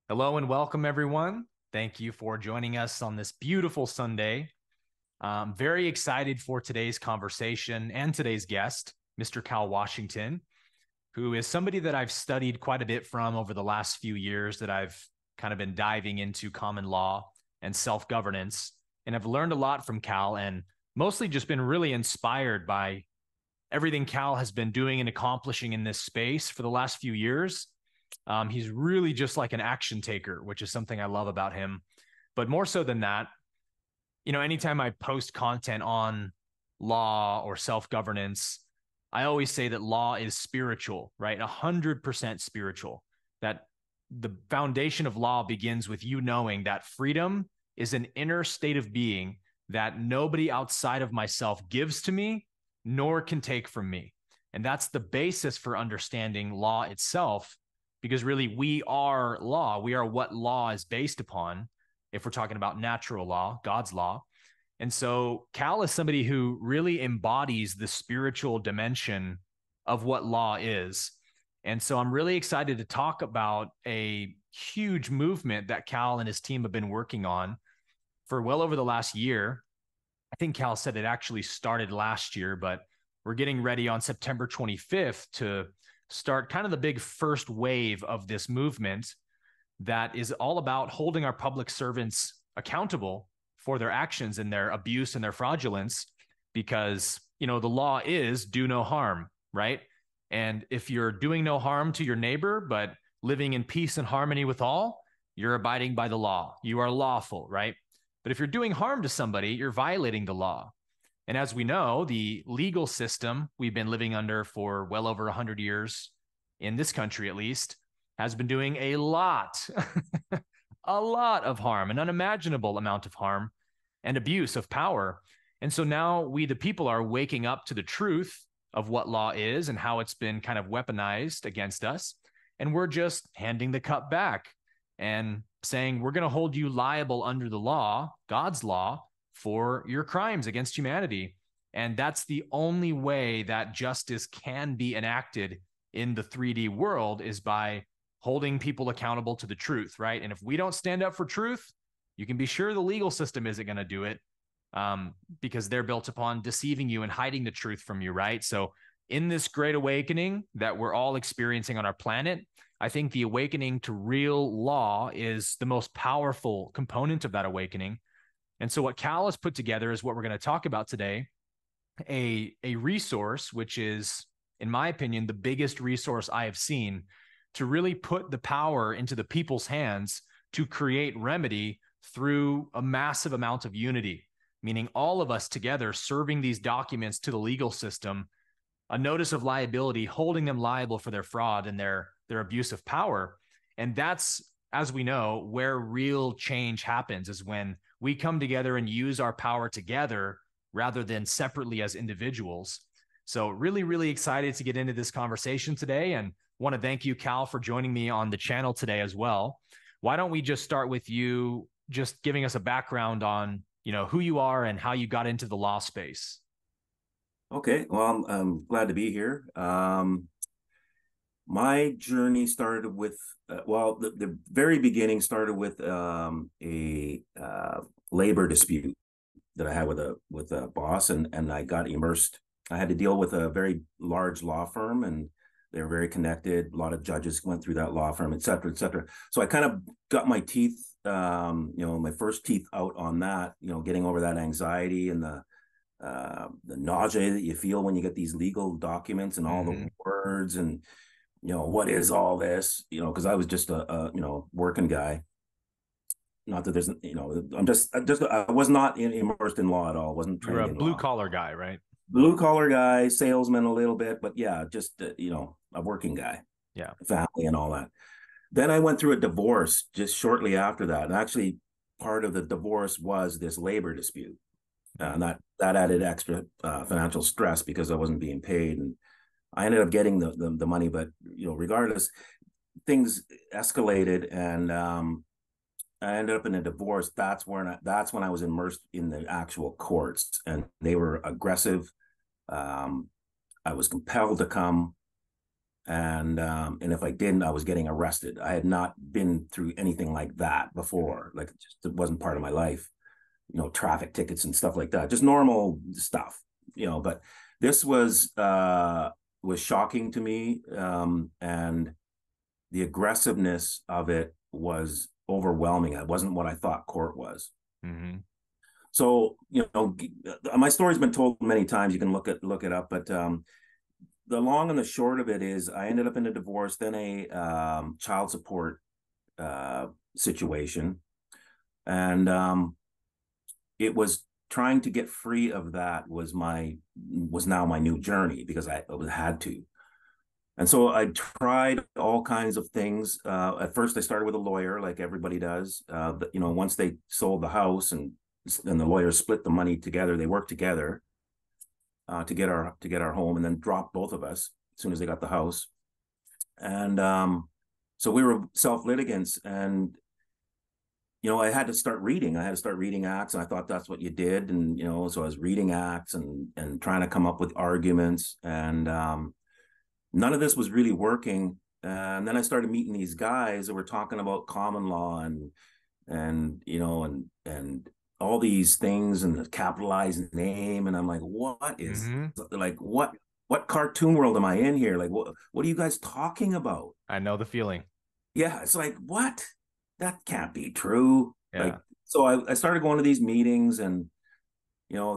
Hello and welcome, everyone. Thank you for joining us on this beautiful Sunday. I'm very excited for today's conversation and today's guest, Mr. Cal Washington, who is somebody that I've studied quite a bit from over the last few years that I've kind of been diving into common law and self-governance. And I've learned a lot from Cal and mostly just been really inspired by everything Cal has been doing and accomplishing in this space for the last few years. He's really just like an action taker, which is something I love about him. But more so than that, anytime I post content on law or self governance, I always say that law is spiritual, right? 100% spiritual. That the foundation of law begins with you knowing that freedom is an inner state of being that nobody outside of myself gives to me, nor can take from me. And that's the basis for understanding law itself, because really we are law. We are what law is based upon if we're talking about natural law, God's law. And so Cal is somebody who really embodies the spiritual dimension of what law is. And so I'm really excited to talk about a huge movement that Cal and his team have been working on for well over the last year. I think Cal said it actually started last year, but we're getting ready on September 25th to start kind of the big first wave of this movement that is all about holding our public servants accountable for their actions and their abuse and their fraudulence, because the law is do no harm, right? And if you're doing no harm to your neighbor but living in peace and harmony with all, you're abiding by the law. You are lawful, right? But if you're doing harm to somebody, you're violating the law. And as we know, the legal system we've been living under for well over 100 years, in this country at least, has been doing a lot, a lot of harm, an unimaginable amount of harm and abuse of power. And so now we, the people, are waking up to the truth of what law is and how it's been kind of weaponized against us. And we're just handing the cup back and saying, we're going to hold you liable under the law, God's law, for your crimes against humanity. And that's the only way that justice can be enacted in the 3D world, is by holding people accountable to the truth, right? And if we don't stand up for truth, you can be sure the legal system isn't going to do it, because they're built upon deceiving you and hiding the truth from you, right? So in this great awakening that we're all experiencing on our planet, I think the awakening to real law is the most powerful component of that awakening. And so what Cal has put together is what we're going to talk about today, a resource, which is, in my opinion, the biggest resource I have seen to really put the power into the people's hands to create remedy through a massive amount of unity, meaning all of us together serving these documents to the legal system, a notice of liability, holding them liable for their fraud and their abuse of power. And that's, as we know, where real change happens, is when we come together and use our power together rather than separately as individuals. So really, really excited to get into this conversation today, and want to thank you, Cal, for joining me on the channel today as well. Why don't we just start with you just giving us a background on, who you are and how you got into the law space? Okay, well, I'm glad to be here. My journey started with, the very beginning started with a labor dispute that I had with a boss, and I got immersed. I had to deal with a very large law firm, and they were very connected. A lot of judges went through that law firm, et cetera, et cetera. So I kind of got my teeth, my first teeth out on that, getting over that anxiety and the nausea that you feel when you get these legal documents and all the words, and what is all this, because I was just a working guy. Not that there's, I was not immersed in law at all. Wasn't You're trained a in blue law. collar guy, right? Blue collar guy, salesman a little bit, but yeah, just a working guy, Yeah. family and all that. Then I went through a divorce just shortly after that, and actually part of the divorce was this labor dispute, and that added extra financial stress because I wasn't being paid, and I ended up getting the money, but regardless, things escalated, and I ended up in a divorce. That's when I was immersed in the actual courts, and they were aggressive. I was compelled to come. And if I didn't, I was getting arrested. I had not been through anything like that before. Like it wasn't part of my life, traffic tickets and stuff like that, just normal stuff, but this was shocking to me. And the aggressiveness of it was overwhelming. It wasn't what I thought court was. Mm-hmm. So, my story's been told many times. You can look it up, but the long and the short of it is I ended up in a divorce, then a child support situation. And it was trying to get free of that was now my new journey, because I had to. And so I tried all kinds of things. At first, I started with a lawyer, like everybody does. But, once they sold the house and the lawyers split the money together, they worked together to get our home, and then dropped both of us as soon as they got the house. And so we were self-litigants, and I had to start reading. I had to start reading acts, and I thought that's what you did. And so I was reading acts and trying to come up with arguments, and none of this was really working. And then I started meeting these guys that were talking about common law and all these things, and the capitalized name. And I'm like, what is like what cartoon world am I in here? Like, what are you guys talking about? I know the feeling. Yeah, it's like, what? That can't be true. Yeah. Like, so I started going to these meetings, and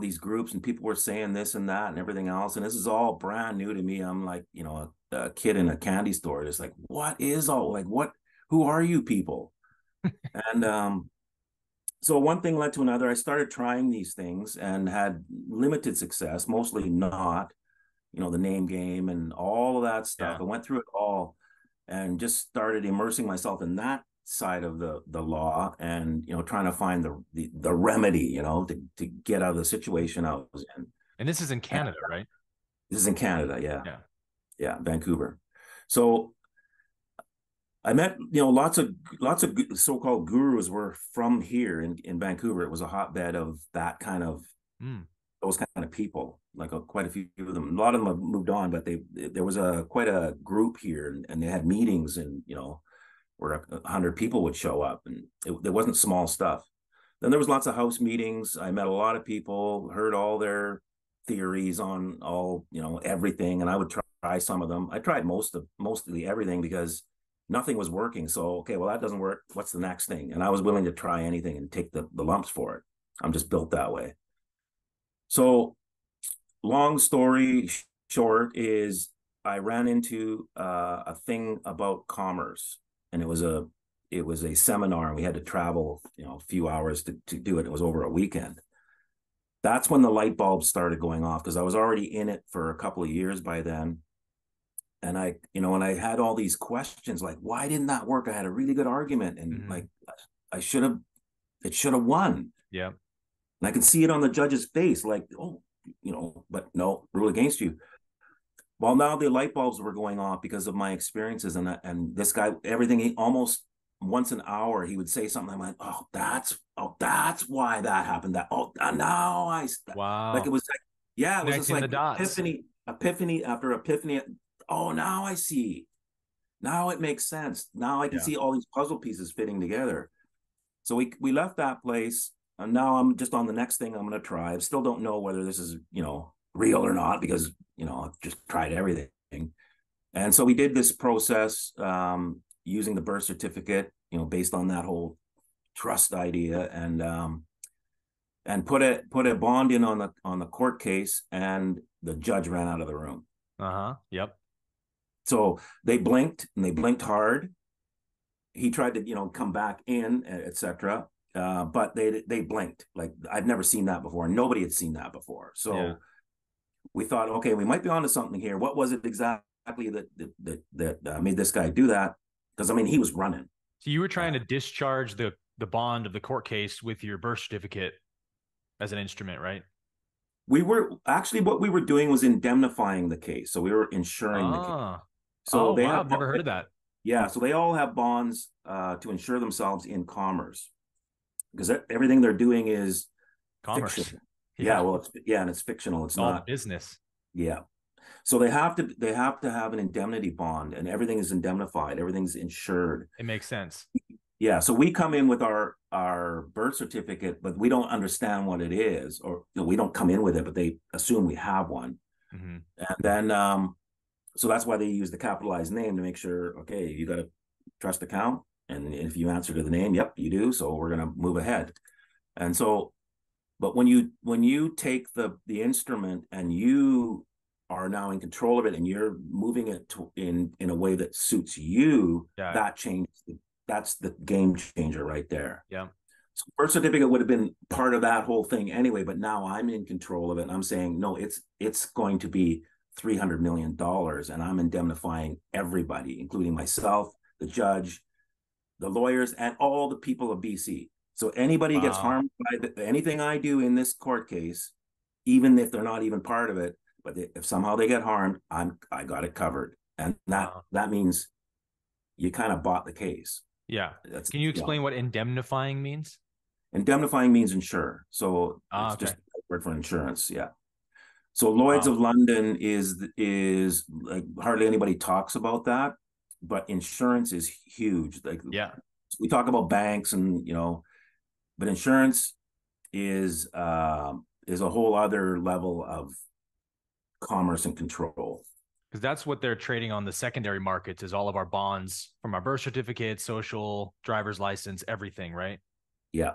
these groups, and people were saying this and that and everything else, and this is all brand new to me. I'm like, a kid in a candy store, just like, who are you people? And so one thing led to another. I started trying these things and had limited success, mostly not, the name game and all of that stuff. Yeah. I went through it all and just started immersing myself in that side of the law, and trying to find the remedy, to get out of the situation I was in. And this is in Canada, right? This is in Canada. Yeah, Vancouver. So I met lots of so-called gurus were from here in Vancouver. It was a hotbed of that kind of those kind of people, like quite a few of them. A lot of them have moved on, but there was quite a group here, and they had meetings, and where 100 people would show up, and there wasn't small stuff. Then there was lots of house meetings. I met a lot of people, heard all their theories on all, everything. And I would try some of them. I tried mostly everything, because nothing was working. So, okay, well, that doesn't work. What's the next thing? And I was willing to try anything and take the lumps for it. I'm just built that way. So long story short is I ran into a thing about commerce, and it was a seminar, and we had to travel, a few hours to do it. It was over a weekend. That's when the light bulbs started going off, because I was already in it for a couple of years by then. And and I had all these questions, like, why didn't that work? I had a really good argument, and like, it should have won. Yeah. And I could see it on the judge's face, like, oh, but no, rule against you. Well, now the light bulbs were going off because of my experiences, and this guy, everything, almost once an hour, he would say something. I'm like, oh, that's why that happened. Now Wow. like, it was like, yeah, it was just like the dots. epiphany after epiphany. Oh, now I see. Now it makes sense. Now I can see all these puzzle pieces fitting together. So we left that place, and now I'm just on the next thing I'm going to try. I still don't know whether this is, real or not, because, I've just tried everything. And so we did this process using the birth certificate, based on that whole trust idea, and put a bond in on the court case, and the judge ran out of the room. Yep. So they blinked, and they blinked hard. He tried to, come back in, etc. But they blinked. Like, I've never seen that before. Nobody had seen that before. So we thought, okay, we might be onto something here. What was it exactly that made this guy do that? Because, he was running. So you were trying to discharge the bond of the court case with your birth certificate as an instrument, right? We were actually, what we were doing was indemnifying the case. So we were insuring the case. So wow, I've never heard of that. Yeah, so they all have bonds to insure themselves in commerce, because everything they're doing is commerce. Fiction. Yeah, well, and it's fictional. It's all not business. Yeah. So they have to have an indemnity bond, and everything is indemnified, everything's insured. It makes sense. Yeah, so we come in with our birth certificate, but we don't understand what it is, or we don't come in with it, but they assume we have one. Mm-hmm. And then so that's why they use the capitalized name to make sure, okay, you got a trust account, and if you answer to the name, yep, you do, so we're going to move ahead. And so, but when you take the instrument and you are now in control of it, and you're moving it in a way that suits you, Yeah. that changes. That's the game changer right there. Yeah. So birth certificate would have been part of that whole thing anyway, but now I'm in control of it, and I'm saying no, it's going to be $300 million, and I'm indemnifying everybody, including myself, the judge, the lawyers, and all the people of BC. So anybody gets Wow. harmed by anything I do in this court case, even if they're not even part of it, but if somehow they get harmed, I got it covered, and Wow. that means you kind of bought the case. Yeah. That's, Can you explain what indemnifying means? indemnifying means insure, so Ah, it's okay. just a word for insurance. Yeah. So Lloyd's Wow. of London is like hardly anybody talks about that, but insurance is huge. Like Yeah. we talk about banks and but insurance is a whole other level of commerce and control. Because that's what they're trading on the secondary markets is all of our bonds from our birth certificate, social, driver's license, everything, right? Yeah.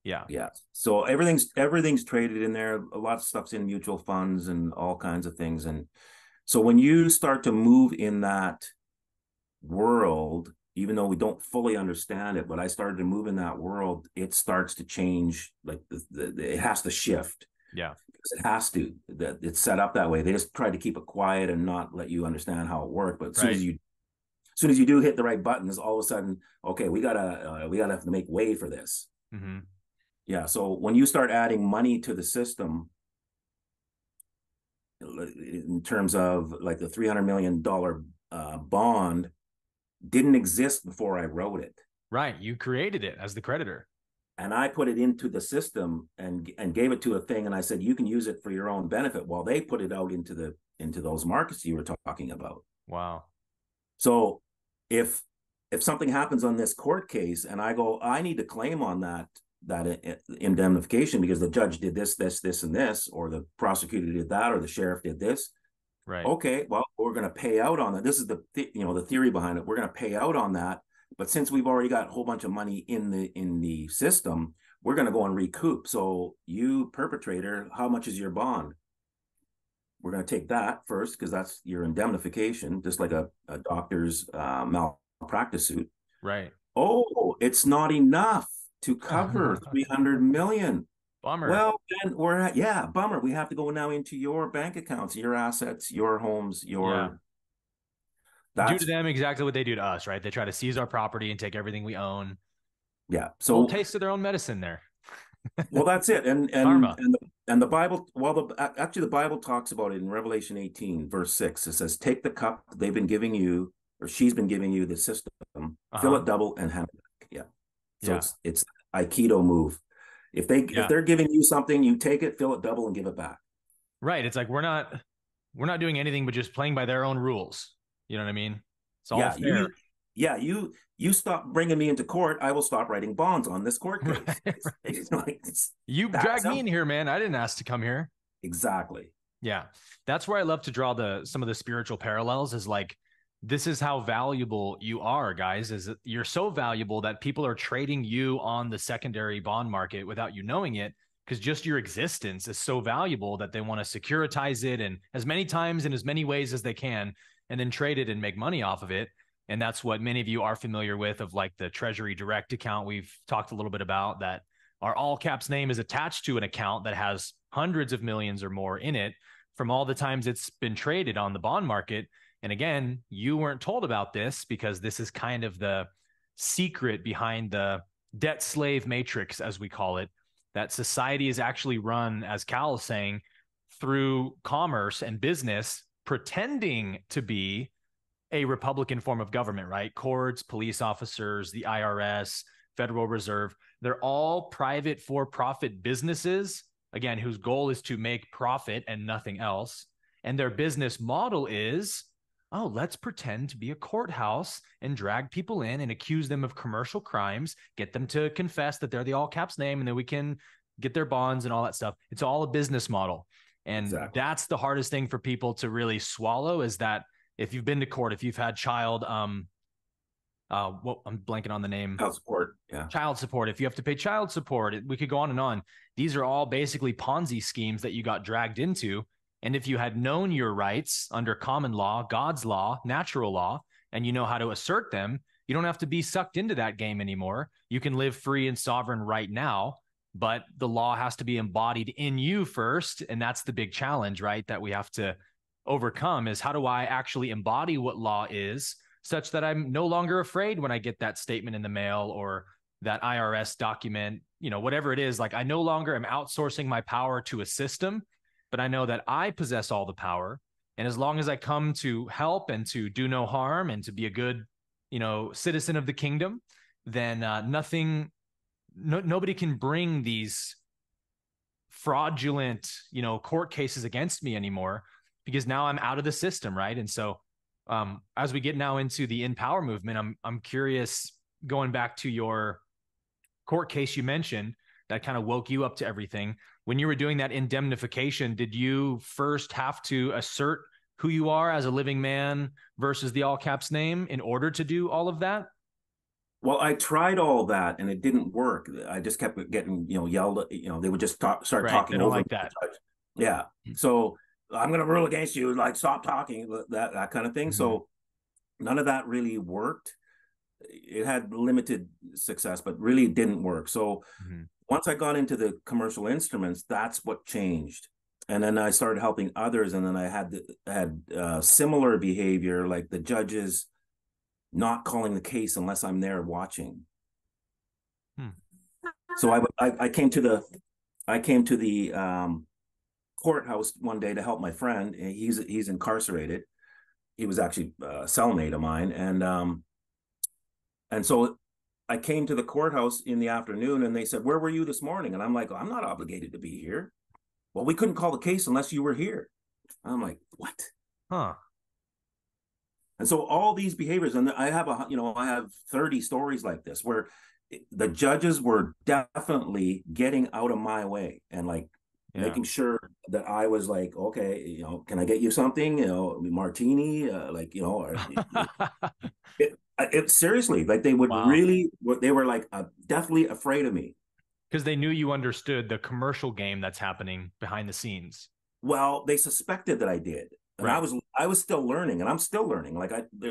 Yeah. Yeah. So everything's traded in there. A lot of stuff's in mutual funds and all kinds of things. And so when you start to move in that world, even though we don't fully understand it, but I started to move in that world, it starts to change. Like it has to shift. Yeah. Because it has to. That it's set up that way. They just try to keep it quiet and not let you understand how it works. But Right. as soon as you do hit the right buttons, all of a sudden, okay, we gotta have to make way for this. Mm-hmm. Yeah. So when you start adding money to the system, in terms of like the $300 million bond, didn't exist before I wrote it. Right. You created it as the creditor. And I put it into the system and gave it to a thing, and I said you can use it for your own benefit, while they put it out into those markets you were talking about. Wow. So if something happens on this court case and I go, I need to claim on that indemnification because the judge did this, and this, or the prosecutor did that, or the sheriff did this. Right. Okay, well, we're going to pay out on that. This is the theory behind it. We're going to pay out on that, but since we've already got a whole bunch of money in the system, we're going to go and recoup. So you perpetrator, how much is your bond? We're going to take that first because that's your indemnification, just like a doctor's malpractice suit. Right. Oh, it's not enough to cover 300 million. Bummer. Well, then bummer. We have to go now into your bank accounts, your assets, your homes, Yeah. Do to that's them exactly what they do to us, right? They try to seize our property and take everything we own. yeah. Little So taste of their own medicine there. well, that's it. And Karma. and the Bible, actually the Bible talks about it in Revelation 18, verse 6. It says, take the cup they've been giving you, or she's been giving you, the system, fill Uh-huh. it double and hand it back. Yeah. So Yeah. it's Aikido move. If Yeah. they're giving you something, you take it, fill it double, and give it back. Right. It's like we're not doing anything but just playing by their own rules. You know what I mean? It's all Yeah, fair. you stop bringing me into court, I will stop writing bonds on this court case. Right. It's You that dragged me in simple. here, man. I didn't ask to come here. Exactly. Yeah. That's where I love to draw some of the spiritual parallels is like this is how valuable you are, guys, is that you're so valuable that people are trading you on the secondary bond market without you knowing it because just your existence is so valuable that they want to securitize it and as many times in as many ways as they can and then trade it and make money off of it. And that's what many of you are familiar with of like the Treasury Direct account we've talked a little bit about that our all caps name is attached to an account that has hundreds of millions or more in it from all the times it's been traded on the bond market. And again, you weren't told about this because this is kind of the secret behind the debt slave matrix, as we call it, that society is actually run, as Cal is saying, through commerce and business, pretending to be a Republican form of government, right? Courts, police officers, the IRS, Federal Reserve, they're all private for profit businesses, again, whose goal is to make profit and nothing else. And their business model is, oh, let's pretend to be a courthouse and drag people in and accuse them of commercial crimes, get them to confess that they're the all caps name, and then we can get their bonds and all that stuff. It's all a business model. And Exactly. that's the hardest thing for people to really swallow, is that if you've been to court, if you've had what I'm blanking on the name, Child support. Yeah. child support, if you have to pay child support, we could go on and on. These are all basically Ponzi schemes that you got dragged into. And if you had known your rights under common law, God's law, natural law, and you know how to assert them, you don't have to be sucked into that game anymore. You can live free and sovereign right now, but the law has to be embodied in you first. And that's the big challenge, right? That we have to overcome, is how do I actually embody what law is, such that I'm no longer afraid when I get that statement in the mail or that IRS document, whatever it is. Like, I no longer am outsourcing my power to a system, but I know that I possess all the power. And as long as I come to help and to do no harm and to be a good, citizen of the kingdom, then nobody can bring these fraudulent, court cases against me anymore, because now I'm out of the system, right? And so, as we get now into the InPower movement, I'm curious, going back to your court case you mentioned that kind of woke you up to everything. When you were doing that indemnification, did you first have to assert who you are as a living man versus the all caps name in order to do all of that? Well, I tried all that and it didn't work. I just kept getting, yelled at, they would just start Right. They talking don't over me. like that. Yeah. So I'm going to rule against you. Like, stop talking, that kind of thing. Mm-hmm. So none of that really worked. It had limited success, but really didn't work. So once I got into the commercial instruments, that's what changed. And then I started helping others. And then I had similar behavior, like the judges not calling the case unless I'm there watching. So I came to the courthouse one day to help my friend. He's incarcerated. He was actually a cellmate of mine, and so I came to the courthouse in the afternoon, and they said, "Where were you this morning?" And I'm like, "I'm not obligated to be here." Well, we couldn't call the case unless you were here. I'm like, "What?" Huh. And so all these behaviors, and I have 30 stories like this where the judges were definitely getting out of my way and making sure that I was like, okay, can I get you something, martini, seriously, like they would really, they were like definitely afraid of me. Because they knew you understood the commercial game that's happening behind the scenes. Well, they suspected that I did. And right. I was still learning, and I'm still learning. Like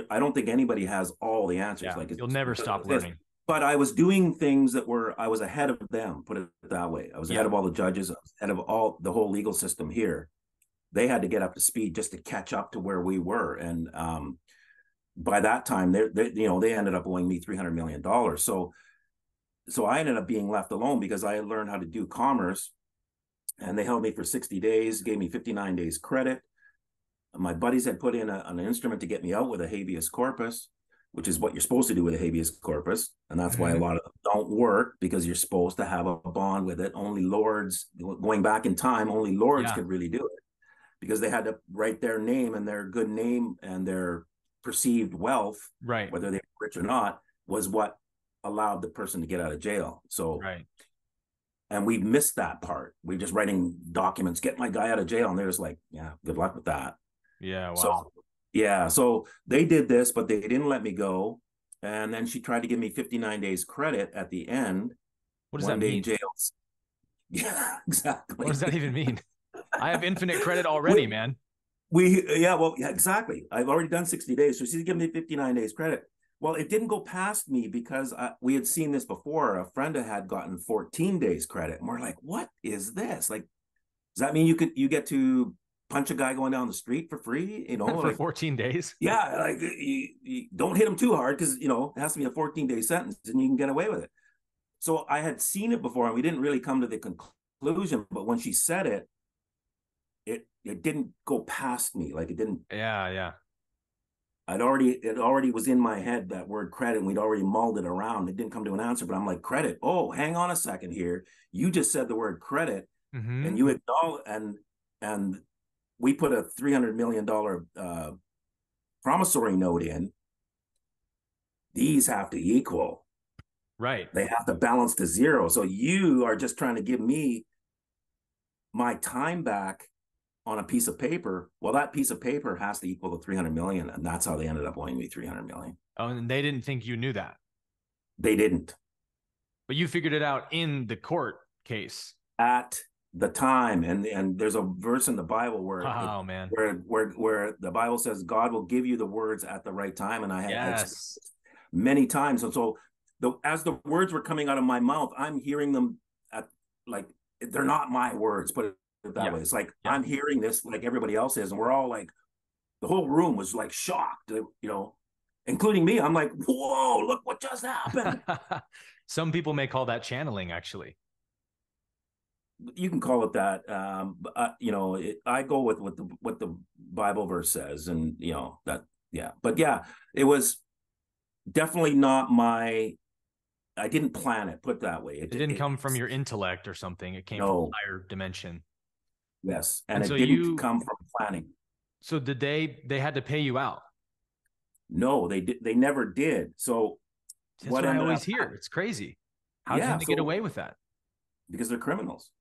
I don't think anybody has all the answers. Yeah, like you'll never stop learning. But I was doing things I was ahead of them, put it that way. I was ahead of all the judges, I was ahead of the whole legal system here. They had to get up to speed just to catch up to where we were. And by that time, they ended up owing me $300 million. So I ended up being left alone because I had learned how to do commerce, and they held me for 60 days, gave me 59 days credit. My buddies had put in an instrument to get me out with a habeas corpus, which is what you're supposed to do with a habeas corpus. And that's why a lot of them don't work, because you're supposed to have a bond with it. Only lords, going back in time, only lords could really do it, because they had to write their name, and their good name and their perceived wealth, right, whether they were rich or not, was what allowed the person to get out of jail. So, and we missed that part. We're just writing documents, get my guy out of jail. And they're just like, yeah, good luck with that. Yeah. Wow. So, yeah. So they did this, but they didn't let me go. And then she tried to give me 59 days credit at the end. What does that mean? Jail. Yeah, exactly. What does that even mean? I have infinite credit already, man. Exactly. I've already done 60 days. So she's giving me 59 days credit. Well, it didn't go past me because we had seen this before. A friend had gotten 14 days credit. And we're like, what is this? Like, does that mean you get to punch a guy going down the street for free, for 14 days? Yeah, like you don't hit him too hard, because it has to be a 14-day sentence and you can get away with it. So I had seen it before, and we didn't really come to the conclusion, but when she said it, it didn't go past me. Like, it didn't. Yeah. It already was in my head, that word credit, and we'd already mulled it around. It didn't come to an answer, but I'm like, credit. Oh, hang on a second here. You just said the word credit, and you acknowledge, and we put a $300 million promissory note in. These have to equal. Right. They have to balance to zero. So you are just trying to give me my time back on a piece of paper. Well, that piece of paper has to equal the 300 million. And that's how they ended up owing me 300 million. Oh, and they didn't think you knew that. They didn't. But you figured it out in the court case. At the time. And there's a verse in the Bible where Man. where the Bible says God will give you the words at the right time. And I had Yes. many times. And so as the words were coming out of my mouth, I'm hearing them at, like, they're not my words, put it that way. It's like I'm hearing this like everybody else is, and we're all like, the whole room was like shocked, including me. I'm like, whoa, look what just happened. Some people may call that channeling, actually. You can call it that. I go with what the Bible verse says, and that, yeah. But yeah, it was definitely not my. I didn't plan it. Put it that way. It didn't come from your intellect or something. It came from a higher dimension. Yes, and it didn't come from planning. So did they had to pay you out? No, they never did. So that's what I always hear. It's crazy. How can they get away with that? Because they're criminals.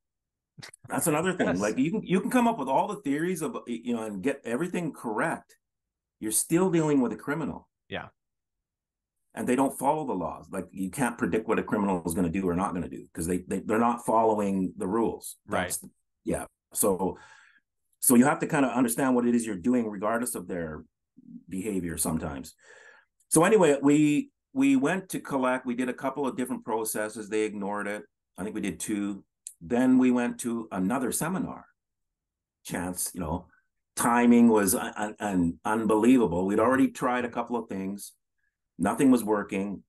That's another thing. Yes. Like you can come up with all the theories of and get everything correct. You're still dealing with a criminal. Yeah. And they don't follow the laws. Like, you can't predict what a criminal is going to do or not going to do, because they're not following the rules. Right. Yeah. So you have to kind of understand what it is you're doing, regardless of their behavior sometimes. So anyway, we went to collect. We did a couple of different processes. They ignored it. I think we did 2. Then we went to another seminar. Chance, timing was unbelievable. We'd already tried a couple of things. Nothing was working.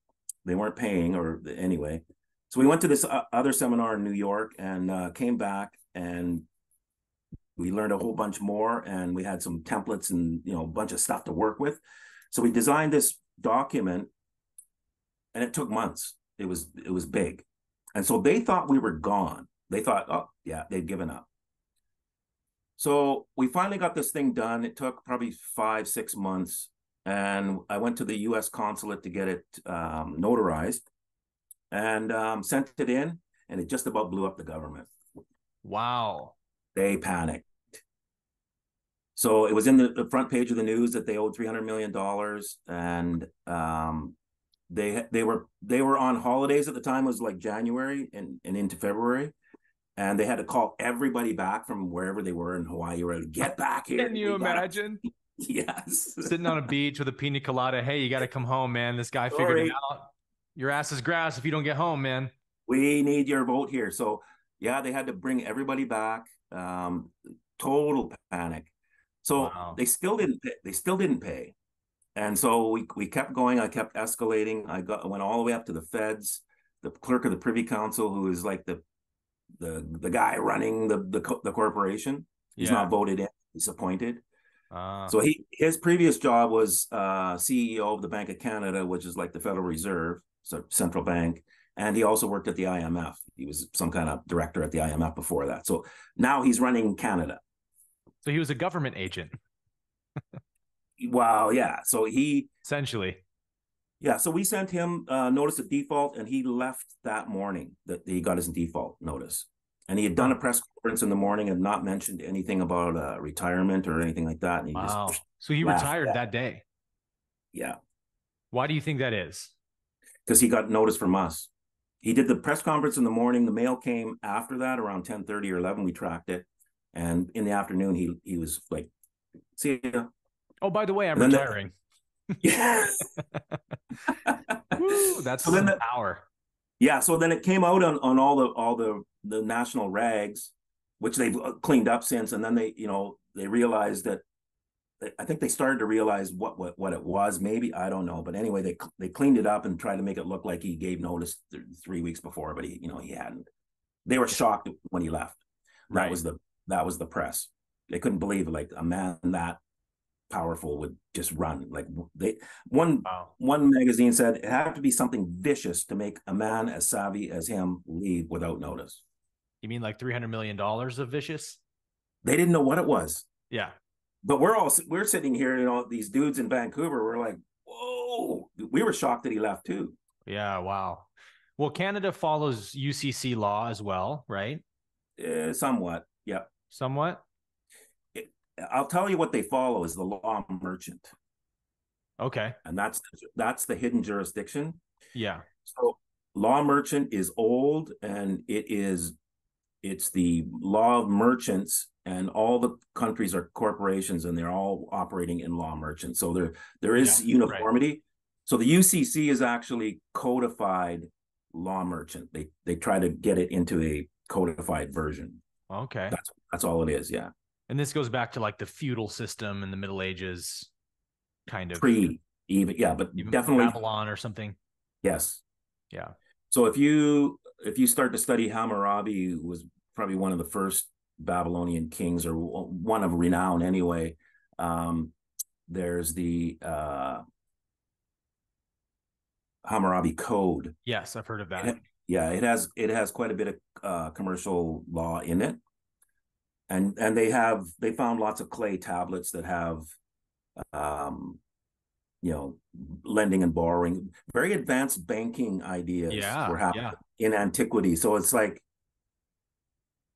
They weren't paying, or anyway. So we went to this other seminar in New York, and came back, and we learned a whole bunch more, and we had some templates and a bunch of stuff to work with. So we designed this document, and it took months. It was big. And so they thought we were gone. They thought, oh yeah, they'd given up. So we finally got this thing done. It took probably 5-6 months. And I went to the U.S. consulate to get it notarized, and sent it in, and it just about blew up the government. Wow. They panicked. So it was in the front page of the news that they owed $300 million, and they were on holidays at the time. It was like January and into February, and they had to call everybody back from wherever they were in Hawaii, or get back here. Can you imagine? Yes. Sitting on a beach with a pina colada. Hey, you got to come home, man. This guy figured it out. Your ass is grass if you don't get home, man. We need your vote here. So yeah, they had to bring everybody back. Total panic. So they still didn't pay. And so we kept going. I kept escalating. I went all the way up to the feds, the clerk of the Privy Council, who is like the guy running the corporation. He's not voted in. He's appointed. So his previous job was CEO of the Bank of Canada, which is like the Federal Reserve, so central bank, and he also worked at the IMF. He was some kind of director at the IMF before that. So now he's running Canada. So he was a government agent. Wow, yeah. So he essentially, yeah. So we sent him notice of default, and he left that morning. That he got his default notice. And he had done a press conference in the morning and not mentioned anything about retirement or anything like that. And he just so he retired that day. Yeah. Why do you think that is? Because he got notice from us. He did the press conference in the morning. The mail came after that, around 10:30 or 11. We tracked it. And in the afternoon, he was like, see ya. Oh, by the way, I'm retiring. Yeah. Woo, that's so some power. Yeah. So then it came out on all the national rags, which they've cleaned up since. And then they realized that, I think they started to realize what it was. Maybe, I don't know. But anyway, they cleaned it up and tried to make it look like he gave notice 3 weeks before, but he hadn't. They were shocked when he left. That was the press. They couldn't believe it. Like, a man that powerful would just run. Like, one magazine said it had to be something vicious to make a man as savvy as him leave without notice. You mean like $300 million of vicious? They didn't know what it was. Yeah. But we're sitting here, you know, these dudes in Vancouver, we're like, whoa, we were shocked that he left too. Yeah. Wow. Well, Canada follows UCC law as well, right? Somewhat, yeah. Somewhat. It, I'll tell you what they follow is the law merchant, Okay. and that's the hidden jurisdiction. Yeah. So law merchant is old, and it's the law of merchants, and all the countries are corporations, and they're all operating in law merchant. So there Yeah. is Right. uniformity. So the UCC is actually codified law merchant. They try to get it into a codified version. Okay. That's all it is. Yeah. And this goes back to like the feudal system in the Middle Ages, kind of Pre even, yeah, but even definitely Babylon or something. yes. Yeah. So if you start to study Hammurabi, who was probably one of the first Babylonian kings, or one of renown anyway. There's the Hammurabi Code. Yes, I've heard of that. Yeah, it has quite a bit of commercial law in it, and they found lots of clay tablets that have um, you know, lending and borrowing, very advanced banking ideas Yeah. were happening Yeah. in antiquity. So it's like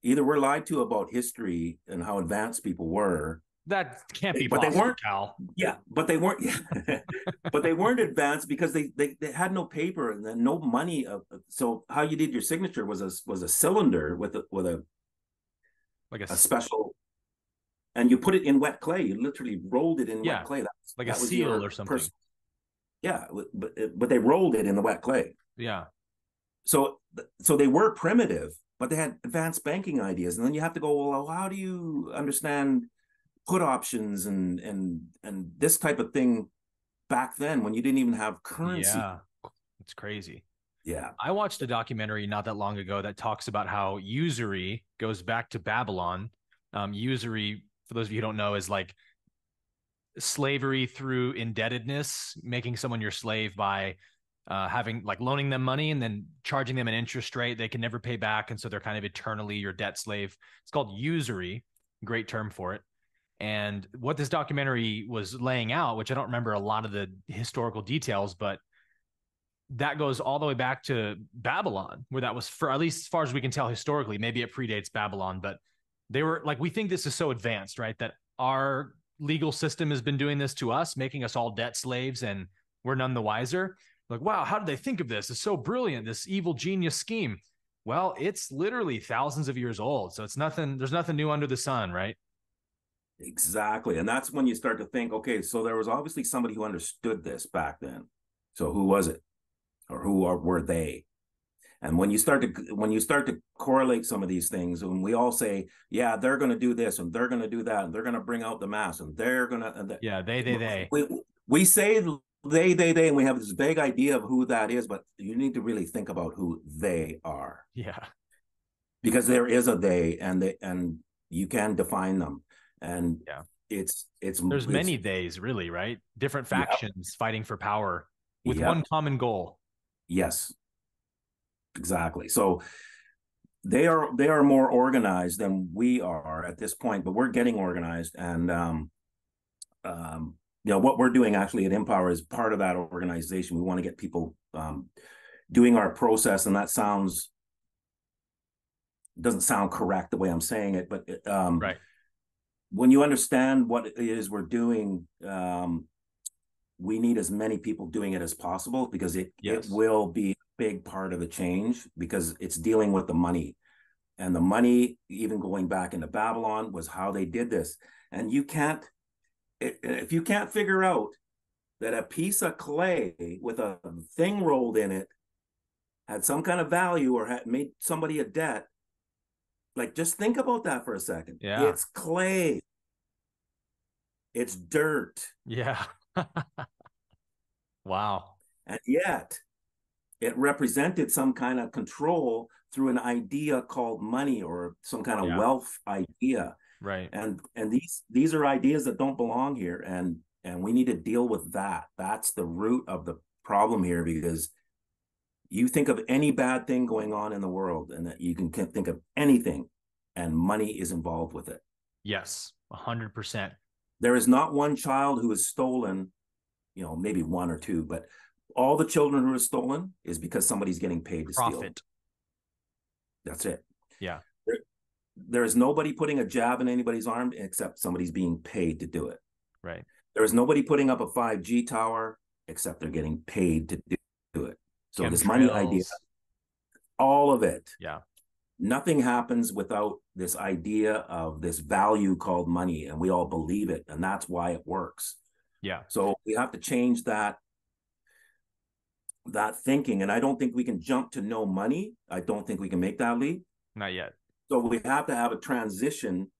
either we're lied to about history and how advanced people were, That can't be but they possible, weren't. Cal. Yeah, but they weren't. But they weren't advanced because they had no paper and then no money. So how you did your signature was a cylinder with Like a special, and you put it in wet clay. You literally rolled it in wet yeah, clay. like a That was seal your or something. person. Yeah, but they rolled it in the wet clay. Yeah. So they were primitive, but they had advanced banking ideas. And then you have to go, well, how do you understand put options and this type of thing back then when you didn't even have currency? Yeah. It's crazy. Yeah. I watched a documentary not that long ago that talks about how usury goes back to Babylon. Usury, for those of you who don't know, is like slavery through indebtedness, making someone your slave by having like loaning them money and then charging them an interest rate they can never pay back. And so they're kind of eternally your debt slave. It's called usury, great term for it. And what this documentary was laying out, which I don't remember a lot of the historical details, but that goes all the way back to Babylon, where that was, for at least as far as we can tell historically. Maybe it predates Babylon, but they were like, we think this is so advanced, right? That our legal system has been doing this to us, making us all debt slaves, and we're none the wiser. Like, wow, how did they think of this? It's so brilliant, this evil genius scheme. Well, it's literally thousands of years old. So it's nothing, there's nothing new under the sun, right? Exactly. And that's when you start to think, okay, so there was obviously somebody who understood this back then. So who was it? Or were they? And when you start to correlate some of these things, and we all say, yeah, they're going to do this and they're going to do that and they're going to bring out the mass and they're going to. Yeah, they. We say they, and we have this vague idea of who that is, but you need to really think about who they are, Yeah. because there is a they, and you can define them, and Yeah. There's it's many days, really, right? Different yeah, factions fighting for power with yeah, one common goal. yes, exactly. So they are more organized than we are at this point, but we're getting organized, and what we're doing actually at InPower is part of that organization. We want to get people doing our process, and that doesn't sound correct the way I'm saying it, but Right. when you understand what it is we're doing, we need as many people doing it as possible, because it Yes. will be a big part of the change, because it's dealing with the money. And the money, even going back into Babylon, was how they did this. And if you can't figure out that a piece of clay with a thing rolled in it had some kind of value or had made somebody a debt, like, just think about that for a second. Yeah. It's clay. It's dirt. Yeah. Wow. And yet it represented some kind of control through an idea called money, or some kind of Yeah. wealth idea. Right. And these are ideas that don't belong here. And we need to deal with that. That's the root of the problem here, because you think of any bad thing going on in the world, and that you can think of anything, and money is involved with it. Yes. 100%. There is not one child who is stolen, maybe one or two, but all the children who are stolen is because somebody's getting paid to steal them. Profit. That's it. Yeah. There is nobody putting a jab in anybody's arm except somebody's being paid to do it. Right. There is nobody putting up a 5G tower except they're getting paid to do it. So this money idea, all of it. Yeah. Nothing happens without this idea of this value called money, and we all believe it, and that's why it works. Yeah. So we have to change that thinking, and I don't think we can jump to no money. I don't think we can make that leap. Not yet. So we have to have a transition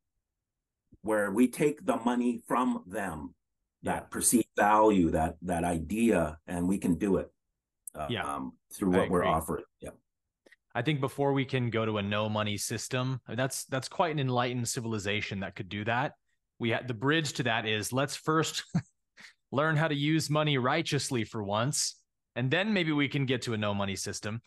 where we take the money from them, that perceived value, that idea, and we can do it through what we're offering. Yeah. I think before we can go to a no money system, that's quite an enlightened civilization that could do that. The bridge to that is, let's first learn how to use money righteously for once, and then maybe we can get to a no money system.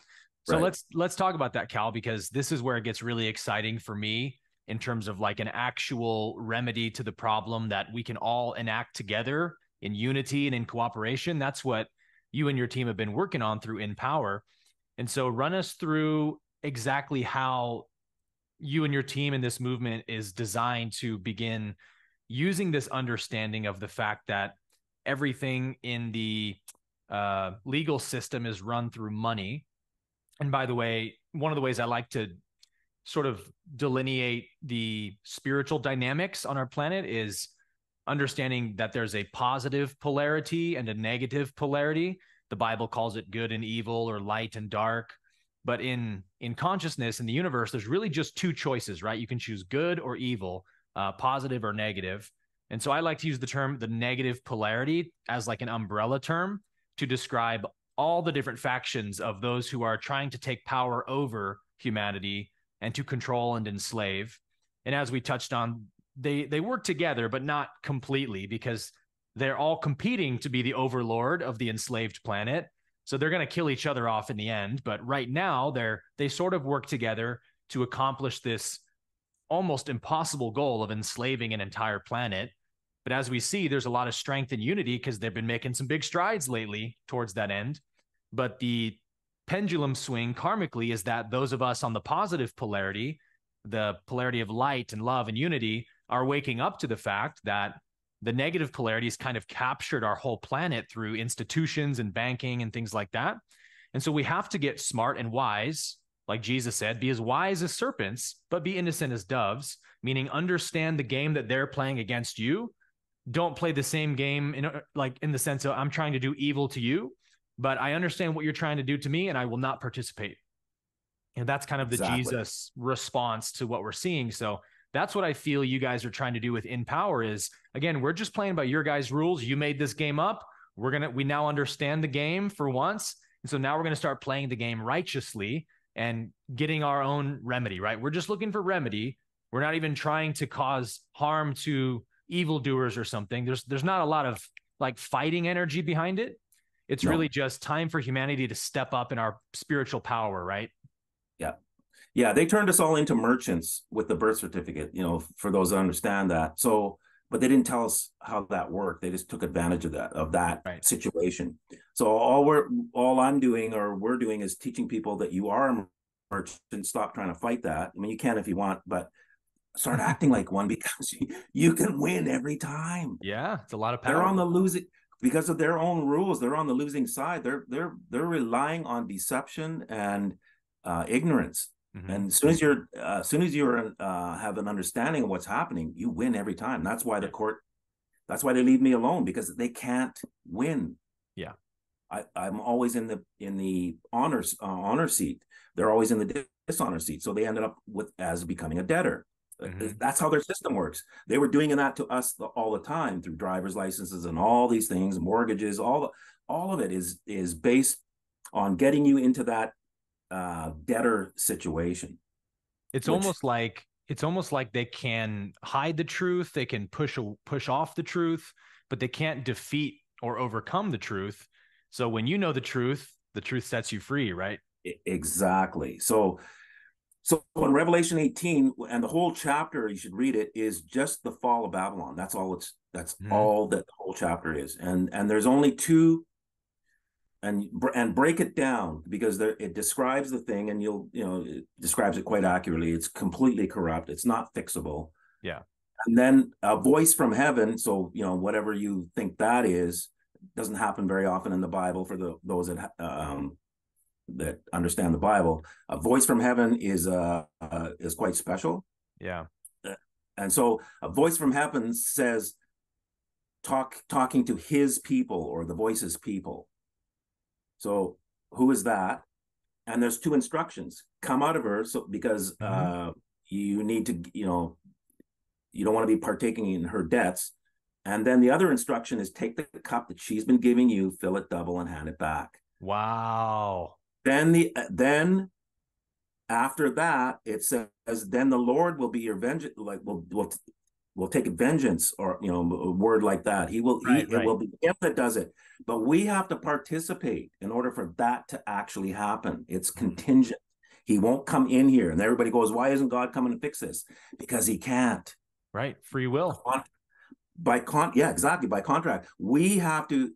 So let's talk about that, Cal, because this is where it gets really exciting for me in terms of like an actual remedy to the problem that we can all enact together in unity and in cooperation. That's what you and your team have been working on through InPower. And so run us through exactly how you and your team in this movement is designed to begin using this understanding of the fact that everything in the legal system is run through money. And by the way, one of the ways I like to sort of delineate the spiritual dynamics on our planet is understanding that there's a positive polarity and a negative polarity. The Bible calls it good and evil, or light and dark. But in consciousness, in the universe, there's really just two choices, right? You can choose good or evil, positive or negative. And so I like to use the term the negative polarity as like an umbrella term to describe all the different factions of those who are trying to take power over humanity and to control and enslave. And as we touched on, they work together, but not completely, because they're all competing to be the overlord of the enslaved planet. So they're going to kill each other off in the end. But right now, they sort of work together to accomplish this almost impossible goal of enslaving an entire planet. But as we see, there's a lot of strength and unity because they've been making some big strides lately towards that end. But the pendulum swing karmically is that those of us on the positive polarity, the polarity of light and love and unity, are waking up to the fact that the negative polarity has kind of captured our whole planet through institutions and banking and things like that. And so we have to get smart and wise, like Jesus said, be as wise as serpents, but be innocent as doves, meaning understand the game that they're playing against you. Don't play the same game in the sense of I'm trying to do evil to you, but I understand what you're trying to do to me and I will not participate. And that's kind of the Jesus response to what we're seeing. So that's what I feel you guys are trying to do with InPower is, again, we're just playing by your guys' rules. You made this game up. We now understand the game for once. And so now we're going to start playing the game righteously and getting our own remedy, right? We're just looking for remedy. We're not even trying to cause harm to evildoers or something. There's not a lot of like fighting energy behind it. It's really just time for humanity to step up in our spiritual power, right? Yeah. Yeah, they turned us all into merchants with the birth certificate, for those that understand that. So, but they didn't tell us how that worked. They just took advantage of that situation. So all I'm doing or we're doing is teaching people that you are a merchant. Stop trying to fight that. I mean, you can if you want, but start acting like one because you can win every time. Yeah, it's a lot of power. They're on the losing because of their own rules. They're on the losing side. They're relying on deception and ignorance. Mm-hmm. And as soon as you're have an understanding of what's happening, you win every time. That's why that's why they leave me alone, because they can't win. Yeah. I'm always in the honor seat. They're always in the dishonor seat. So they ended up as becoming a debtor. Mm-hmm. That's how their system works. They were doing that to us all the time through driver's licenses and all these things, mortgages, all of it is based on getting you into that debtor situation. It's almost like they can hide the truth, they can push off the truth, but they can't defeat or overcome the truth. So when you know the truth sets you free, right? Exactly. So So in Revelation 18, and the whole chapter, you should read it, is just the fall of Babylon. That's all that the whole chapter is. And there's only two, and break it down, because it describes the thing, and it describes it quite accurately. It's completely corrupt. It's not fixable. Yeah. And then a voice from heaven. So, whatever you think that is, doesn't happen very often in the Bible for those that understand the Bible. A voice from heaven is quite special. Yeah. And so a voice from heaven says, talking to his people, or the voice's people. So who is that? And there's two instructions: come out of her, so because you need to, you don't want to be partaking in her debts. And then the other instruction is, take the cup that she's been giving you, fill it double, and hand it back. Wow. Then after that, it says, then the Lord will be your vengeance, like will take vengeance, or a word like that. It will be him that does it. But we have to participate in order for that to actually happen. It's contingent. He won't come in here. And everybody goes, why isn't God coming to fix this? Because he can't. Right. Free will. Yeah, exactly. By contract, we have to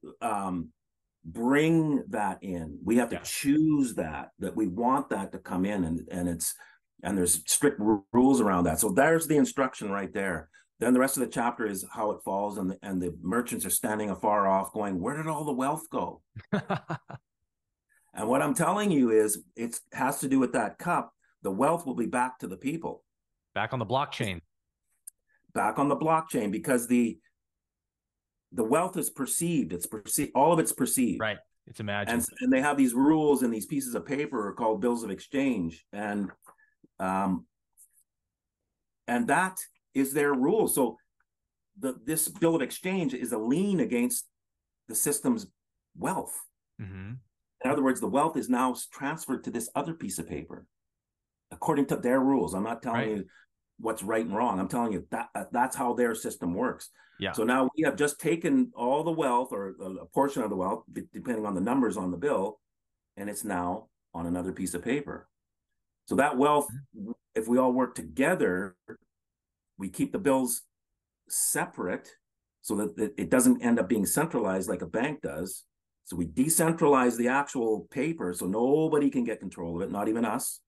bring that in. We have to choose that we want that to come in, and there's strict rules around that. So there's the instruction right there. Then the rest of the chapter is how it falls, and the merchants are standing afar off going, where did all the wealth go? And what I'm telling you is, it has to do with that cup. The wealth will be back to the people. Back on the blockchain. Back on the blockchain, because the wealth is perceived. It's perceived. All of it's perceived. Right. It's imagined. And they have these rules in these pieces of paper called bills of exchange. And that is their rule. So this bill of exchange is a lien against the system's wealth. Mm-hmm. In other words, the wealth is now transferred to this other piece of paper, according to their rules. I'm not telling you what's right and wrong. I'm telling you that's how their system works. Yeah. So now we have just taken all the wealth, or a portion of the wealth, depending on the numbers on the bill, and it's now on another piece of paper. So that wealth, if we all work together, we keep the bills separate so that it doesn't end up being centralized like a bank does. So we decentralize the actual paper so nobody can get control of it, not even us.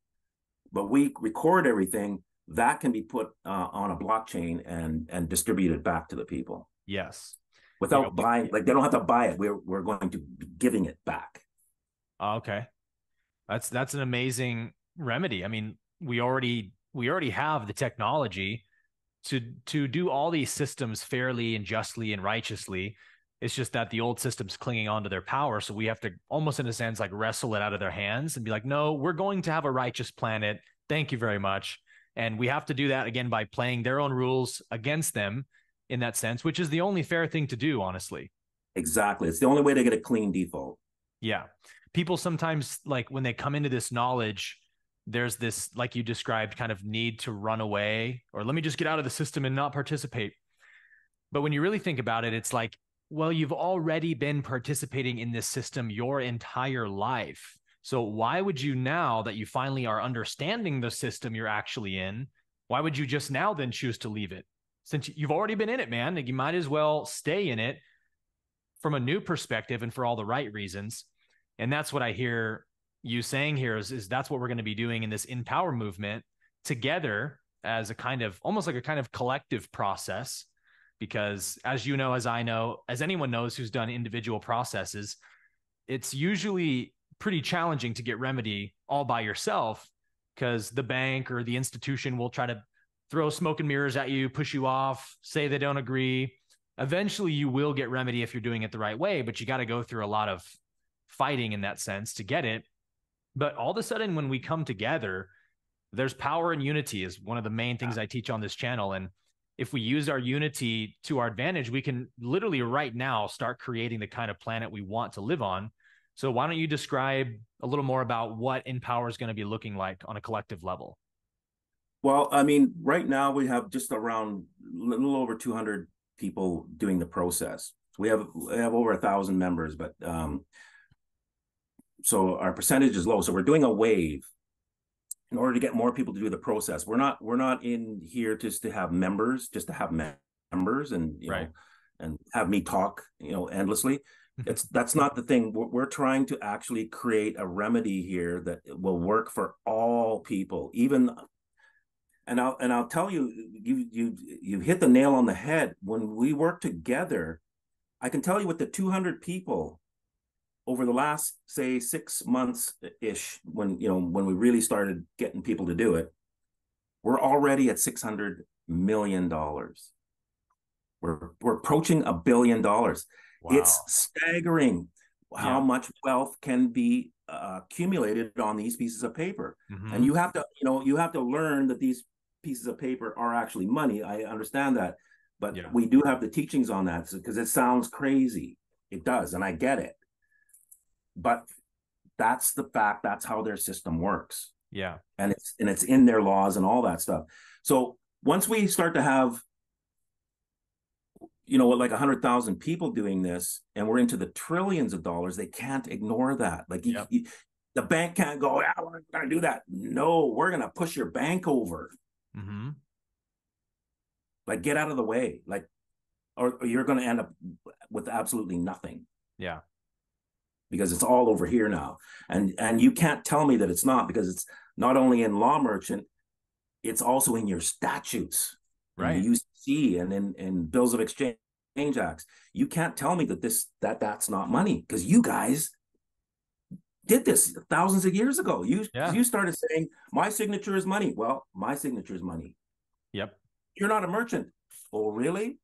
But we record everything. That can be put on a blockchain and distributed back to the people. Yes. Without buying, like they don't have to buy it. We're going to be giving it back. Okay. That's an amazing remedy. I mean, we already have the technology to do all these systems fairly and justly and righteously. It's just that the old system's clinging onto their power. So we have to, almost in a sense, like wrestle it out of their hands and be like, no, we're going to have a righteous planet. Thank you very much. And we have to do that again by playing their own rules against them in that sense, which is the only fair thing to do, honestly. Exactly. It's the only way to get a clean default. Yeah. People sometimes, like when they come into this knowledge, there's this, like you described, kind of need to run away, or let me just get out of the system and not participate. But when you really think about it, it's like, well, you've already been participating in this system your entire life. So why would you, now that you finally are understanding the system you're actually in, why would you just now then choose to leave it? Since you've already been in it, man, like you might as well stay in it from a new perspective and for all the right reasons. And that's what I hear you saying here is that's what we're going to be doing in this InPower movement together, as a kind of, almost like a kind of collective process. Because as you know, as I know, as anyone knows who's done individual processes, it's usually pretty challenging to get remedy all by yourself, because the bank or the institution will try to throw smoke and mirrors at you, push you off, say they don't agree. Eventually you will get remedy if you're doing it the right way, but you got to go through a lot of fighting in that sense to get it. But all of a sudden, when we come together, there's power and unity is one of the main things I teach on this channel. And if we use our unity to our advantage, we can literally right now start creating the kind of planet we want to live on. So why don't you describe a little more about what InPower is going to be looking like on a collective level? Well, I mean, right now we have just around a little over 200 people doing the process. We have over 1,000 members, but so our percentage is low. So we're doing a wave. in order to get more people to do the process. We're not in here just to have members, just to have members, and Right. and have me talk, endlessly. That's not the thing. We're trying to actually create a remedy here that will work for all people, even. And I'll tell you, you hit the nail on the head. When we work together, I can tell you with the 200 people over the last, say, 6 months ish, when we really started getting people to do it, we're already at $600 million. We're approaching $1 billion. It's Wow. staggering how Yeah. much wealth can be accumulated on these pieces of paper. And Mm-hmm. you have to learn that these pieces of paper are actually money. I understand that, but Yeah. we do have the teachings on that because it sounds crazy. It does, and I get it. But that's the fact. That's how their system works, Yeah. and it's in their laws and all that stuff. So once we start to have like 100,000 people doing this, and we're into the trillions of dollars, they can't ignore that. Like Yep. the bank can't go, yeah, we're going to do that. No, we're going to push your bank over. Mm-hmm. Like, get out of the way. Like, or you're going to end up with absolutely nothing Yeah. because it's all over here now. And you can't tell me that it's not, because it's not only in law merchant, it's also in your statutes, in the Right. UCC, and in bills of exchange acts. You can't tell me that's not money, because you guys did this thousands of years ago. Yeah. You started saying my signature is money. Well, my signature is money. Yep. You're not a merchant. Oh, really?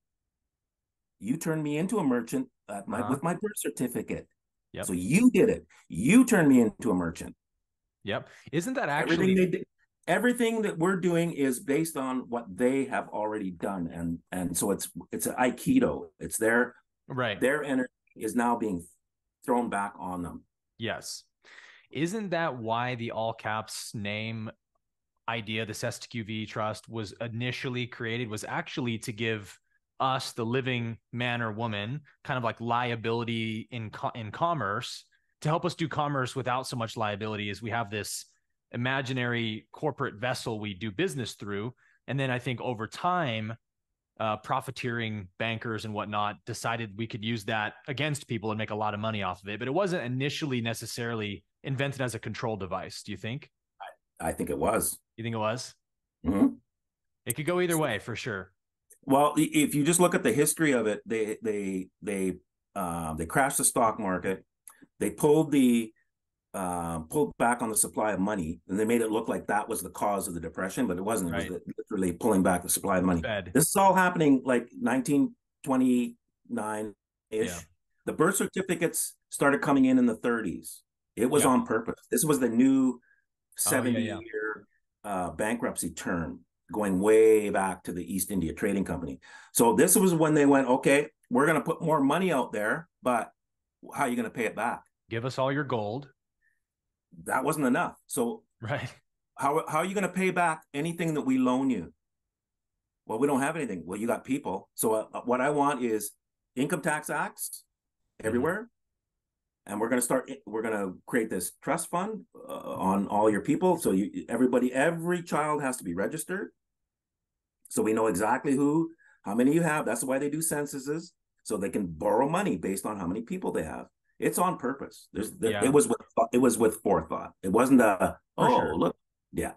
You turned me into a merchant Uh-huh. with my birth certificate. Yep. So you did it. You turned me into a merchant. Yep. Isn't that Everything actually they did, everything that we're doing is based on what they have already done, and so it's an aikido. It's right? their energy is now being thrown back on them. Yes. Isn't that why the all caps name idea, the STQV trust, was initially created, was actually to give us, the living man or woman, kind of like liability in commerce, to help us do commerce without so much liability, as we have this imaginary corporate vessel we do business through. And then I think over time, profiteering bankers and whatnot decided we could use that against people and make a lot of money off of it. But it wasn't initially necessarily invented as a control device. Do you think? I think it was. You think it was? Mm-hmm. It could go either way for sure. Well, if you just look at the history of it, they crashed the stock market. They pulled back on the supply of money, and they made it look like that was the cause of the depression, but it wasn't. It was Right. literally pulling back the supply of money. Fed. This is all happening like 1929 Yeah. ish. The birth certificates started coming in the 30s. It was Yep. on purpose. This was the new Oh, yeah. Yeah. 70-year bankruptcy term, going way back to the East India Trading Company. So this was when they went, okay, we're going to put more money out there, but how are you going to pay it back? Give us all your gold. That wasn't enough. So Right. how are you going to pay back anything that we loan you? Well, we don't have anything. Well, you got people. So what I want is income tax acts Mm-hmm. everywhere. And we're going to create this trust fund on all your people. So every child has to be registered. So we know exactly how many you have. That's why they do censuses, so they can borrow money based on how many people they have. It's on purpose. Yeah, It was with forethought. It wasn't for oh, sure. look, yeah.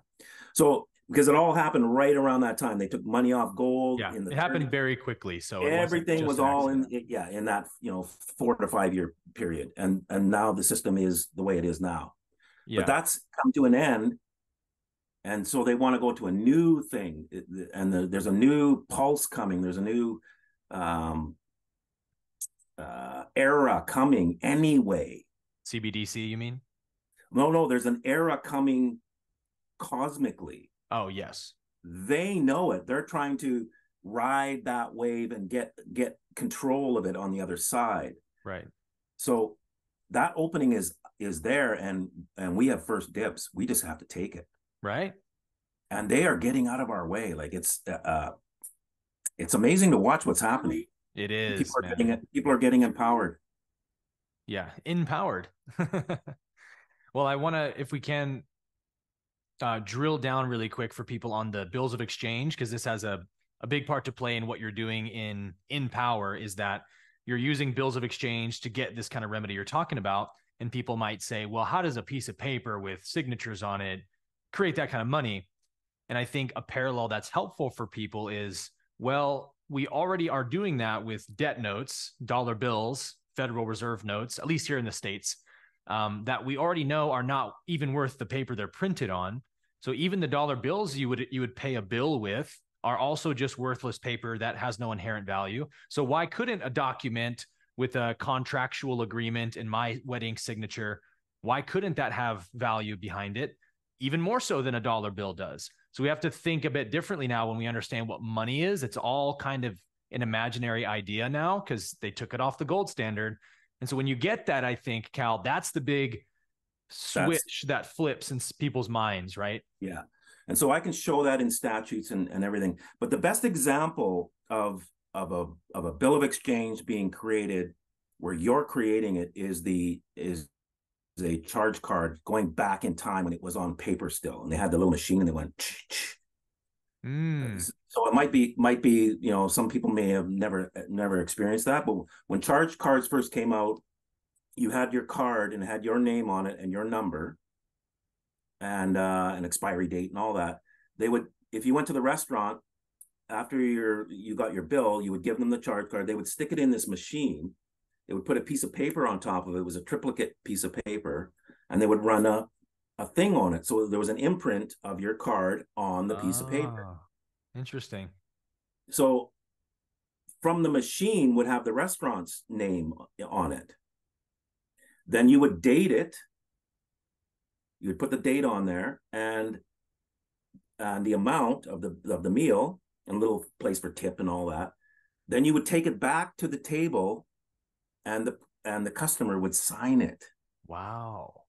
So because it all happened right around that time, they took money off gold Yeah. in the It happened 30s. very quickly. So it wasn't Everything just was an all accident. in that 4 to 5 year period, and now the system is the way it is now. But Yeah. that's come to an end, and so they want to go to a new thing, and there's a new pulse coming. There's a new um, era coming anyway. CBDC, you mean? No, there's an era coming cosmically. Oh, yes. They know it. They're trying to ride that wave and get control of it on the other side. Right. So that opening is there, and we have first dibs. We just have to take it. Right. And they are getting out of our way. Like it's amazing to watch what's happening. It is, man. People are getting empowered. Yeah. Empowered. Well, I want to, if we can, drill down really quick for people on the bills of exchange, because this has a big part to play in what you're doing in InPower, is that you're using bills of exchange to get this kind of remedy you're talking about. And people might say, well, how does a piece of paper with signatures on it create that kind of money? And I think a parallel that's helpful for people is, well, we already are doing that with debt notes, dollar bills, Federal Reserve notes, at least here in the States, that we already know are not even worth the paper they're printed on. So even the dollar bills you would pay a bill with are also just worthless paper that has no inherent value. So why couldn't a document with a contractual agreement and my wedding signature, why couldn't that have value behind it? Even more so than a dollar bill does. So we have to think a bit differently now when we understand what money is. It's all kind of an imaginary idea now because they took it off the gold standard. And so when you get that, I think, Cal, that's the big switch that flips in people's minds, right? Yeah. And so I can show that in statutes and everything. But the best example of a bill of exchange being created where you're creating it is a charge card going back in time when it was on paper still. And they had the little machine and they went, ch-ch. So it might be, some people may have never experienced that. But when charge cards first came out, you had your card and it had your name on it and your number and an expiry date and all that. They would, if you went to the restaurant after you got your bill, you would give them the charge card. They would stick it in this machine. They would put a piece of paper on top of it. It was a triplicate piece of paper, and they would run a thing on it. So there was an imprint of your card on the piece of paper. Interesting. So from the machine would have the restaurant's name on it. Then you would date it. You would put the date on there and the amount of the meal and a little place for tip and all that. Then you would take it back to the table and the customer would sign it. Wow.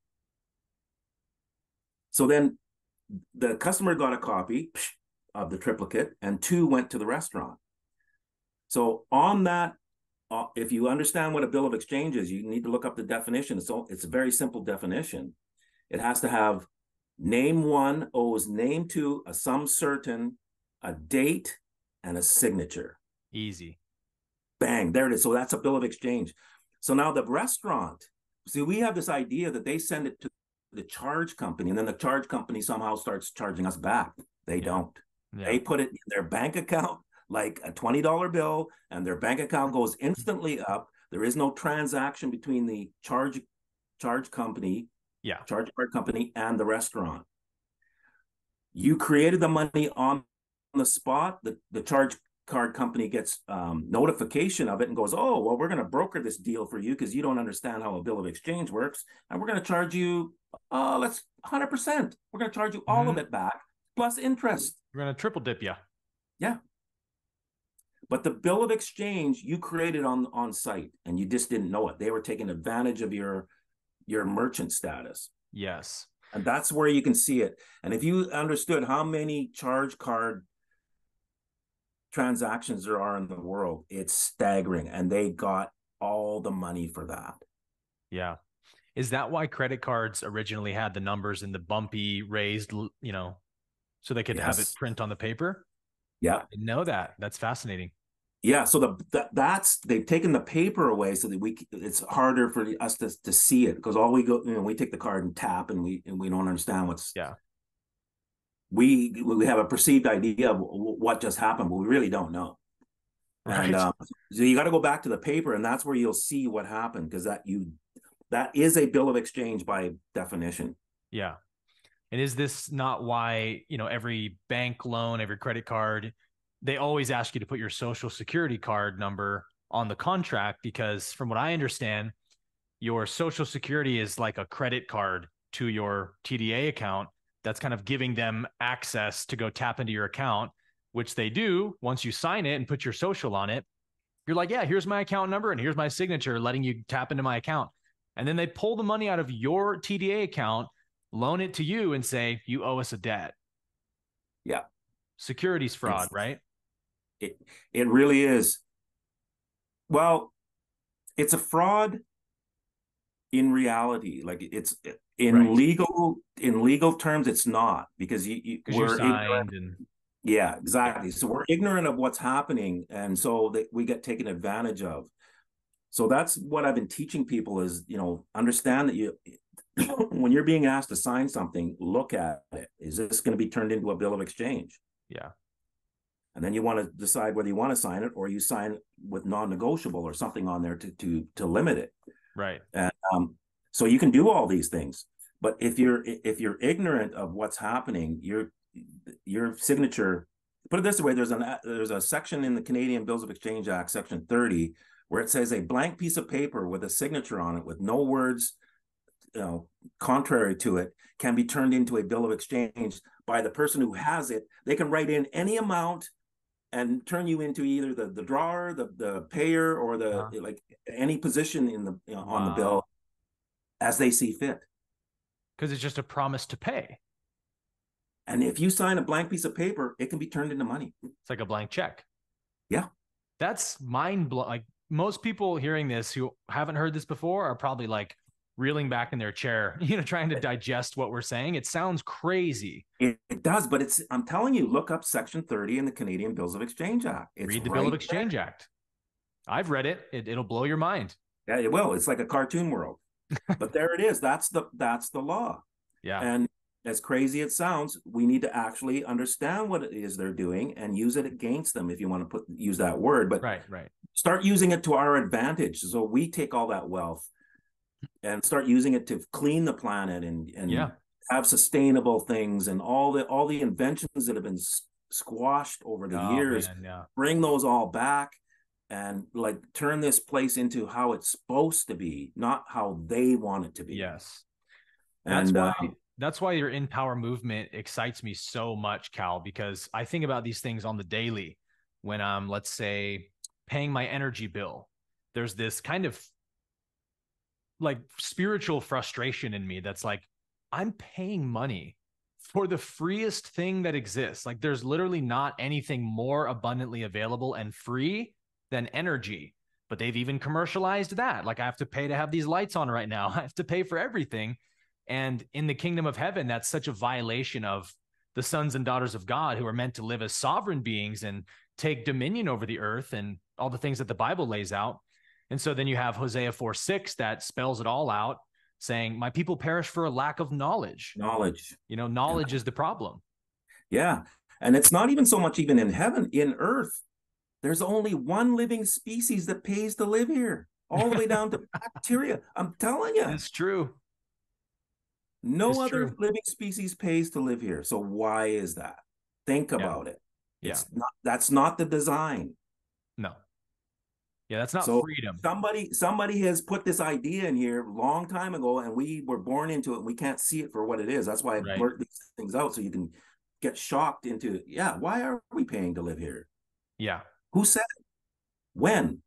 So then the customer got a copy of the triplicate and 2 went to the restaurant. So on that, if you understand what a bill of exchange is, you need to look up the definition. It's a very simple definition. It has to have name 1 owes name 2, a sum certain, a date, and a signature. Easy. Bang, there it is. So that's a bill of exchange. So now the restaurant, see, we have this idea that they send it to the charge company and then the charge company somehow starts charging us back. They don't. Yeah. They put it in their bank account like a $20 bill and their bank account goes instantly up. There is no transaction between the charge company, charge card company, and the restaurant. You created the money on the spot. The charge card company gets notification of it and goes, oh, well, we're going to broker this deal for you because you don't understand how a bill of exchange works. And we're going to charge you, let's 100%. We're going to charge you all of it back plus interest. We're going to triple dip you. Yeah. But the bill of exchange you created on site and you just didn't know it. They were taking advantage of your merchant status. Yes. And that's where you can see it. And if you understood how many charge card transactions there are in the world, it's staggering. And they got all the money for that. Yeah. Is that why credit cards originally had the numbers in the bumpy raised, so they could have it print on the paper? Yeah. I didn't know that. That's fascinating. Yeah, so they've taken the paper away so that it's harder for us to see it because all we go, we take the card and tap and we don't understand what's. Yeah. We have a perceived idea of what just happened, but we really don't know. Right. And so you got to go back to the paper, and that's where you'll see what happened because that is a bill of exchange by definition. Yeah. And is this not why every bank loan, every credit card, they always ask you to put your social security card number on the contract? Because from what I understand, your social security is like a credit card to your TDA account that's kind of giving them access to go tap into your account, which they do once you sign it and put your social on it. You're like, yeah, here's my account number and here's my signature letting you tap into my account. And then they pull the money out of your TDA account, loan it to you and say, you owe us a debt. Yeah. Securities fraud, right? It really is. Well, it's a fraud in reality. Like In Right. legal terms, it's not, because Because you we're ignorant. signed and Yeah, yeah. exactly. So we're ignorant of what's happening, and so that we get taken advantage of. So that's what I've been teaching people is, understand that you, when you're being asked to sign something, look at it. Is this going to be turned into a bill of exchange? Yeah. And then you want to decide whether you want to sign it, or you sign with non-negotiable or something on there to limit it. Right. And so you can do all these things, but if you're ignorant of what's happening, your signature. Put it this way: there's a section in the Canadian Bills of Exchange Act, Section 30, where it says a blank piece of paper with a signature on it with no words, contrary to it, can be turned into a bill of exchange by the person who has it. They can write in any amount and turn you into either the drawer, the payer, or the like any position in the on the bill as they see fit. Because it's just a promise to pay. And if you sign a blank piece of paper, it can be turned into money. It's like a blank check. Yeah. That's mind blowing. Like most people hearing this who haven't heard this before are probably like reeling back in their chair, trying to digest what we're saying. It sounds crazy. It does, but I'm telling you, look up Section 30 in the Canadian Bills of Exchange Act. It's Read the right Bill of Exchange there. Act. I've read it. It'll blow your mind. Yeah, it will. It's like a cartoon world. But there it is. That's the law. Yeah. And as crazy it sounds, we need to actually understand what it is they're doing and use it against them, if you want to use that word. But Right. start using it to our advantage. So we take all that wealth and start using it to clean the planet and Yeah. have sustainable things, and all the inventions that have been squashed over the years. Man, yeah. Bring those all back and like turn this place into how it's supposed to be, not how they want it to be. Yes. And that's why your InPower movement excites me so much, Cal, because I think about these things on the daily when I'm, let's say, paying my energy bill. There's this kind of like spiritual frustration in me that's like, I'm paying money for the freest thing that exists. Like there's literally not anything more abundantly available and free than energy. But they've even commercialized that. Like I have to pay to have these lights on right now. I have to pay for everything. And in the kingdom of heaven, that's such a violation of the sons and daughters of God who are meant to live as sovereign beings and take dominion over the earth and all the things that the Bible lays out. And so then you have Hosea 4:6 that spells it all out, saying, my people perish for a lack of knowledge. Knowledge. Knowledge is the problem. Yeah. And it's not even so much even in heaven, in earth. There's only one living species that pays to live here, all the way down to bacteria. I'm telling you. It's true. No other living species pays to live here. So why is that? Think about it. It's not, that's not the design. No. Yeah, that's not freedom. Somebody has put this idea in here a long time ago, and we were born into it. And we can't see it for what it is. That's why I blurt these things out, so you can get shocked into, why are we paying to live here? Yeah. Who said it? When?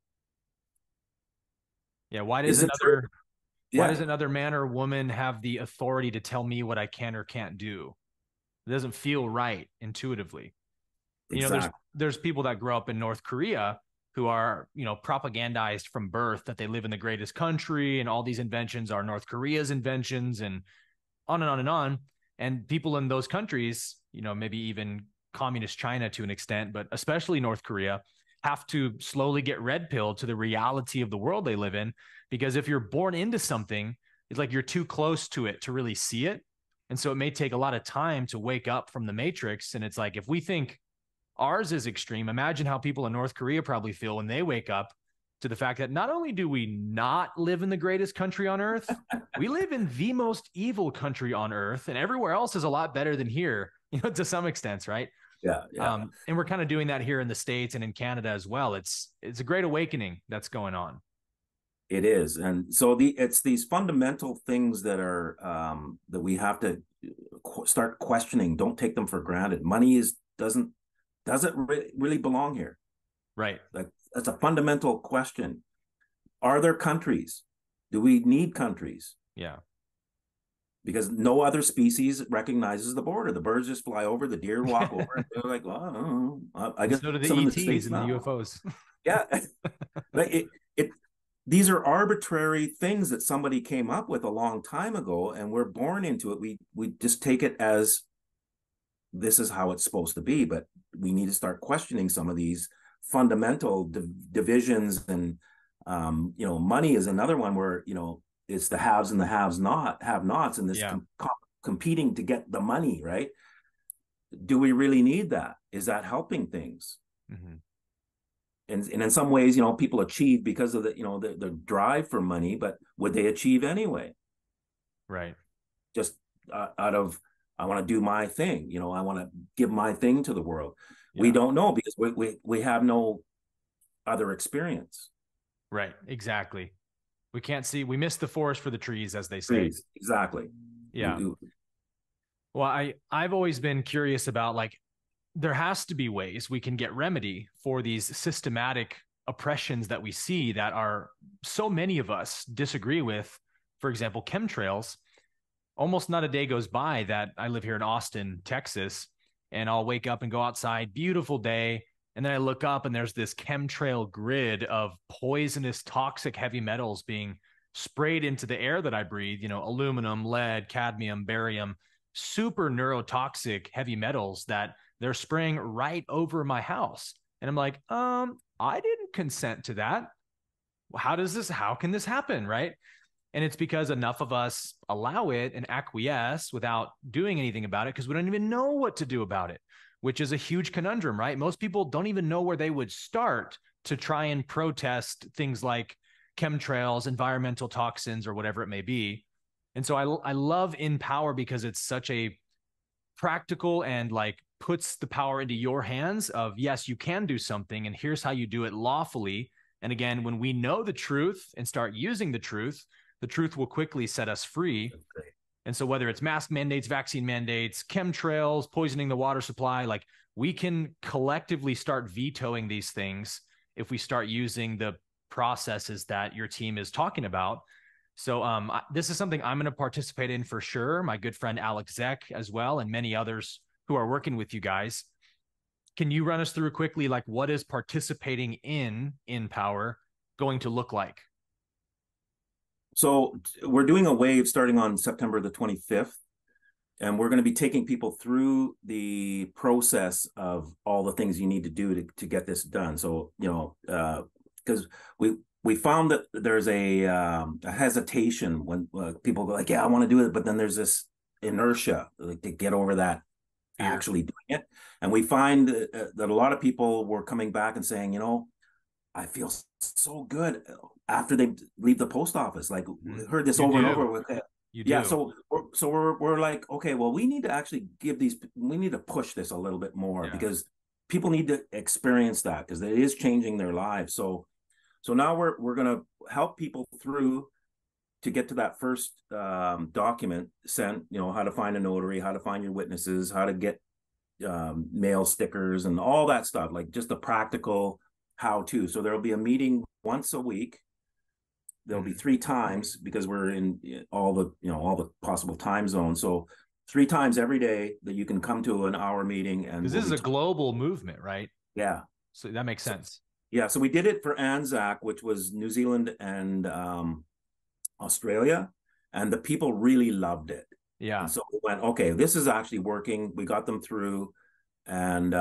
Yeah, why does another man or woman have the authority to tell me what I can or can't do? It doesn't feel right intuitively. Exactly. There's people that grow up in North Korea who are, propagandized from birth that they live in the greatest country and all these inventions are North Korea's inventions and on and on and on. And people in those countries, maybe even communist China to an extent, but especially North Korea, have to slowly get red pilled to the reality of the world they live in. Because if you're born into something, it's like you're too close to it to really see it. And so it may take a lot of time to wake up from the matrix. And it's like, if we think ours is extreme, imagine how people in North Korea probably feel when they wake up to the fact that not only do we not live in the greatest country on earth, we live in the most evil country on earth, and everywhere else is a lot better than here, to some extent, right? Yeah. And we're kind of doing that here in the States and in Canada as well. It's a great awakening that's going on. It is. And so it's these fundamental things that are that we have to start questioning. Don't take them for granted. Money doesn't really belong here. Right. Like that's a fundamental question. Are there countries? Do we need countries? Yeah. Because no other species recognizes the border. The birds just fly over, the deer walk over, and they're like, well, I don't know. I guess so do the some ETs of the and the UFOs. Yeah. these are arbitrary things that somebody came up with a long time ago, and we're born into it. We just take it as this is how it's supposed to be, but we need to start questioning some of these fundamental divisions. And money is another one where it's the haves and the have nots, and this competing to get the money, right? Do we really need that? Is that helping things? Mm-hmm. And in some ways, people achieve because of the drive for money, but would they achieve anyway? Right. Just out of, I want to do my thing, I want to give my thing to the world. Yeah. We don't know because we have no other experience. Right. Exactly. We can't see, we miss the forest for the trees, as they say. Trees. Exactly. Yeah. Well, I've always been curious about, like, there has to be ways we can get remedy for these systematic oppressions that we see that are so many of us disagree with. For example, chemtrails. Almost not a day goes by that I live here in Austin, Texas, and I'll wake up and go outside, beautiful day. And then I look up and there's this chemtrail grid of poisonous, toxic heavy metals being sprayed into the air that I breathe, aluminum, lead, cadmium, barium, super neurotoxic heavy metals that they're spraying right over my house. And I'm like, I didn't consent to that. How can this happen? Right. And it's because enough of us allow it and acquiesce without doing anything about it because we don't even know what to do about it, which is a huge conundrum, right? Most people don't even know where they would start to try and protest things like chemtrails, environmental toxins, or whatever it may be. And so I love InPower because it's such a practical and, like, puts the power into your hands of, yes, you can do something, and here's how you do it lawfully. And again, when we know the truth and start using the truth will quickly set us free. Okay. And so whether it's mask mandates, vaccine mandates, chemtrails, poisoning the water supply, like, we can collectively start vetoing these things if we start using the processes that your team is talking about. So this is something I'm going to participate in for sure. My good friend Alex Zek as well, and many others who are working with you guys. Can you run us through quickly, like, what is participating in InPower going to look like? So we're doing a wave starting on September the 25th, and we're going to be taking people through the process of all the things you need to do to get this done. So, because we found that there's a hesitation when people go like, yeah, I want to do it. But then there's this inertia, like, to get over that actually doing it. And we find that a lot of people were coming back and saying, I feel so good after they leave the post office. Like, we heard this over and over with it. Yeah. So we're like, okay, well, we need to actually we need to push this a little bit more because people need to experience that because it is changing their lives. So now we're going to help people through to get to that first document sent, how to find a notary, how to find your witnesses, how to get mail stickers and all that stuff, like just the practical how-to. So there'll be a meeting once a week. There'll be 3 times because we're in all the possible time zones. So 3 times every day that you can come to an hour meeting. And this is a global movement, right? Yeah. So that makes sense. Yeah. So we did it for Anzac, which was New Zealand and Australia, and the people really loved it. Yeah. And so we went, okay, this is actually working. We got them through, and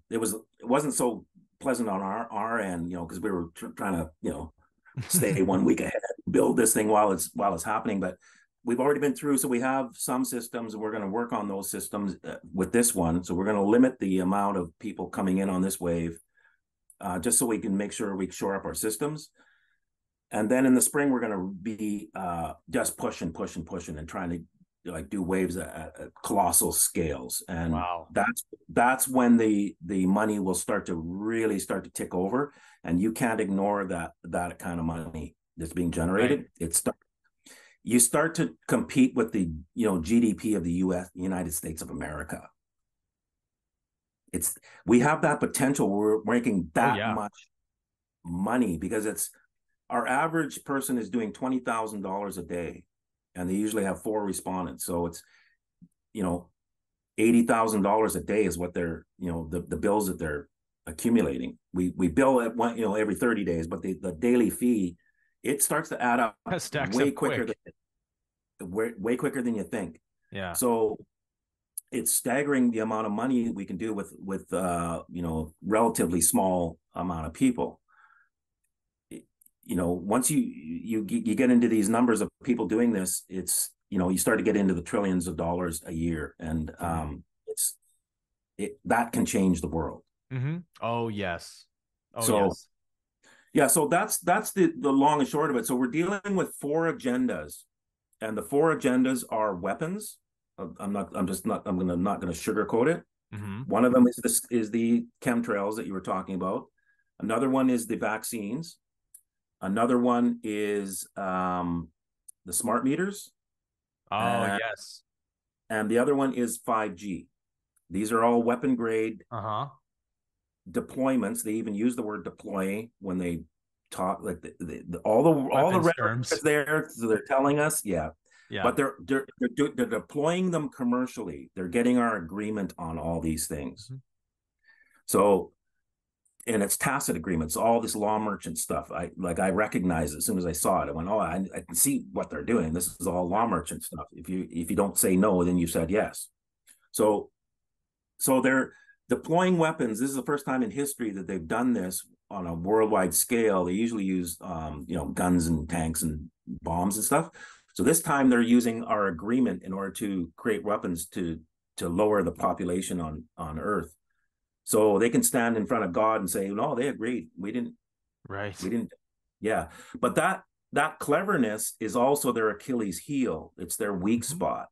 it wasn't so pleasant on our end, because we were trying to, stay 1 week ahead, build this thing while it's happening. But we've already been through, so we have some systems, and we're going to work on those systems with this one. So we're going to limit the amount of people coming in on this wave, just so we can make sure we shore up our systems. And then in the spring, we're going to be just pushing and trying to do waves at colossal scales. And wow, that's when the money will start to tick over, and you can't ignore that kind of money that's being generated. Right. You start to compete with the GDP of the United States of America. We have that potential. We're making that much money because our average person is doing $20,000 a day, and they usually have 4 respondents. So it's, $80,000 a day is what they're, the bills that they're accumulating. We bill at every 30 days, but the daily fee it starts to add up That stacks way up quicker quick. way quicker than you think. Yeah. So it's staggering the amount of money we can do with relatively small amount of people. Once you get into these numbers of people doing this, it's you start to get into the trillions of dollars a year, and that can change the world. Mm-hmm. Oh yes. Oh So yes. yeah, so that's the long and short of it. So we're dealing with four agendas, and the four agendas are weapons. I'm not. I'm just not. I'm gonna not gonna sugarcoat it. Mm-hmm. One of them is the chemtrails that you were talking about. Another one is the vaccines. Another one is the smart meters, Oh and, yes. and the other one is 5G. These are all weapon grade Uh-huh. deployments. They even use the word deploy when they talk, like all the Weapons rhetoric is terms. there. So they're telling us, yeah, Yeah. but they're deploying them commercially. They're getting our agreement on all these things. Mm-hmm. So, and it's tacit agreements, all this law merchant stuff. I recognized as soon as I saw it. I went, oh, I can see what they're doing. This is all law merchant stuff. If you don't say no, then you said yes. So they're deploying weapons. This is the first time in history that they've done this on a worldwide scale. They usually use guns and tanks and bombs and stuff. So this time they're using our agreement in order to create weapons to lower the population on Earth. So they can stand in front of God and say, no, they agreed. We didn't. Right. We didn't. Yeah, but that cleverness is also their Achilles heel. It's their weak Mm-hmm. spot,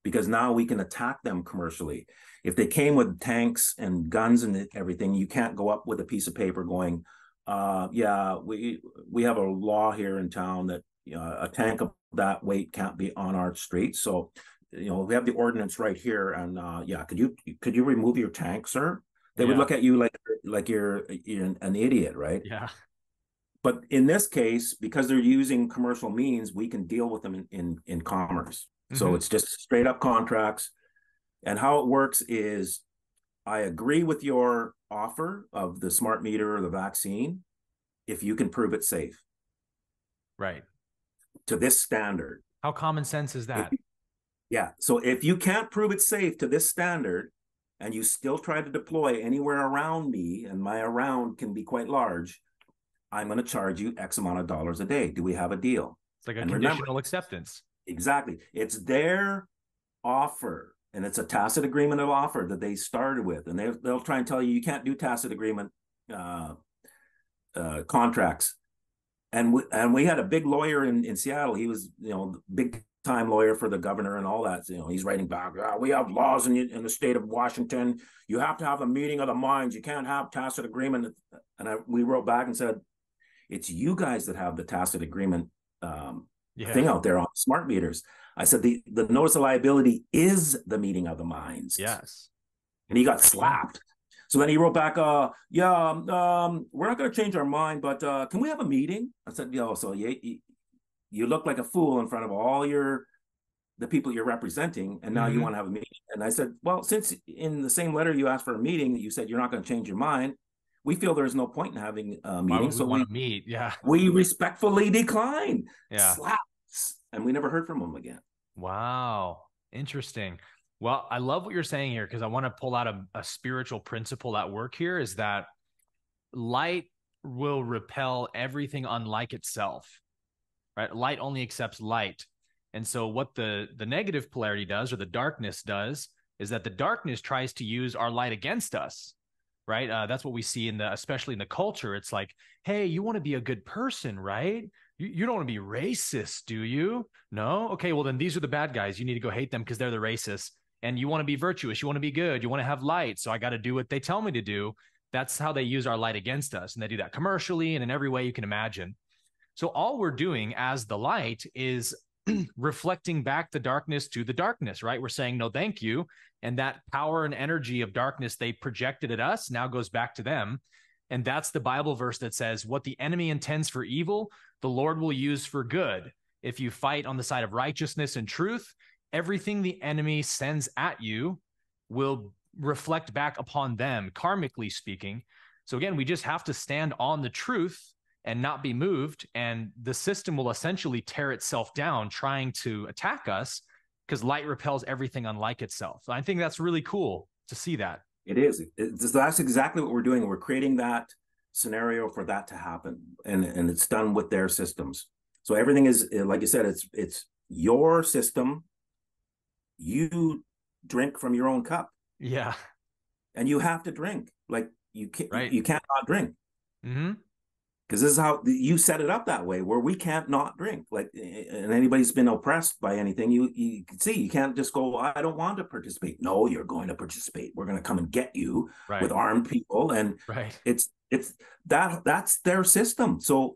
because now we can attack them commercially. If they came with tanks and guns and everything, you can't go up with a piece of paper going, yeah, we have a law here in town that a tank of that weight can't be on our streets. So, we have the ordinance right here, and yeah, could you remove your tank, sir? They would Yeah. look at you like you're an idiot, right? Yeah. But in this case, because they're using commercial means, we can deal with them in commerce. So Mm-hmm. it's just straight up contracts. And how it works is, I agree with your offer of the smart meter or the vaccine if you can prove it safe Right. to this standard. How common sense is If, that? yeah. So if you can't prove it safe to this standard and you still try to deploy anywhere around me, and my around can be quite large, I'm going to charge you X amount of dollars a day. Do we have a deal? It's like a And remember, conditional acceptance. exactly, it's their offer, and it's a tacit agreement of offer that they started with, and they'll try and tell you can't do tacit agreement uh, contracts. And we had a big lawyer in Seattle. He was big time lawyer for the governor and all that. He's writing back, we have laws in the state of Washington. You have to have a meeting of the minds. You can't have tacit agreement. And we wrote back and said, it's you guys that have the tacit agreement Yeah. thing out there on smart meters. I said the notice of liability is the meeting of the minds. Yes. And he got slapped. So then he wrote back, yeah, we're not going to change our mind, but can we have a meeting? I said, so you look like a fool in front of all the people you're representing, and now you Mm-hmm. want to have a meeting. And I said, well, since in the same letter you asked for a meeting, you said you're not going to change your mind, we feel there's no point in having a Why meeting. would we So want to meet? Yeah. we respectfully decline. Yeah. Slaps. And we never heard from him again. Wow. Interesting. Well, I love what you're saying here, because I want to pull out a spiritual principle at work here, is that light will repel everything unlike itself, right? Light only accepts light. And so what the negative polarity does, or the darkness does, is that the darkness tries to use our light against us, right? That's what we see especially in the culture. It's like, hey, you want to be a good person, right? You don't want to be racist, do you? No? Okay, well then these are the bad guys. You need to go hate them because they're the racists. And you want to be virtuous. You want to be good. You want to have light. So I got to do what they tell me to do. That's how they use our light against us. And they do that commercially and in every way you can imagine. So all we're doing as the light is reflecting back the darkness to the darkness, right? We're saying, no, thank you. And that power and energy of darkness they projected at us now goes back to them. And that's the Bible verse that says, what the enemy intends for evil, the Lord will use for good. If you fight on the side of righteousness and truth, everything the enemy sends at you will reflect back upon them, karmically speaking. So again, we just have to stand on the truth and not be moved. And the system will essentially tear itself down trying to attack us because light repels everything unlike itself. So I think that's really cool to see that. It is. That's exactly what we're doing. We're creating that scenario for that to happen, and it's done with their systems. So everything is, like you said, it's your system. You drink from your own cup. Yeah. And you have to drink. Like you can't, right. You can't not drink. Mm-hmm. Because this is how you set it up that way, where we can't not drink. Like, and anybody's been oppressed by anything, you can see you can't just go, I don't want to participate. No, you're going to participate. We're going to come and get you with armed people, and it's that's their system. So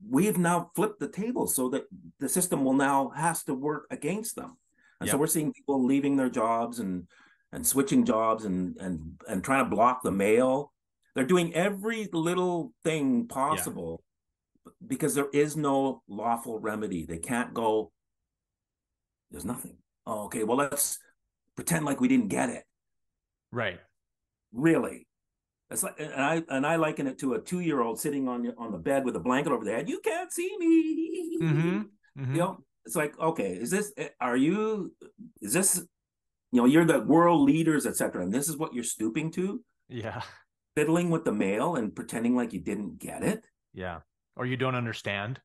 we've now flipped the table so that the system will now has to work against them, and so we're seeing people leaving their jobs and switching jobs and trying to block the mail. They're doing every little thing possible because there is no lawful remedy. They can't go, there's nothing. Oh, okay, well, let's pretend like we didn't get it. Right. Really. It's like, and I liken it to a 2-year-old sitting on the bed with a blanket over their head. You can't see me. Mm-hmm. Mm-hmm. You know, it's like, okay, is this you're the world leaders, etc., and this is what you're stooping to? Yeah. Fiddling with the mail and pretending like you didn't get it. Yeah. Or you don't understand.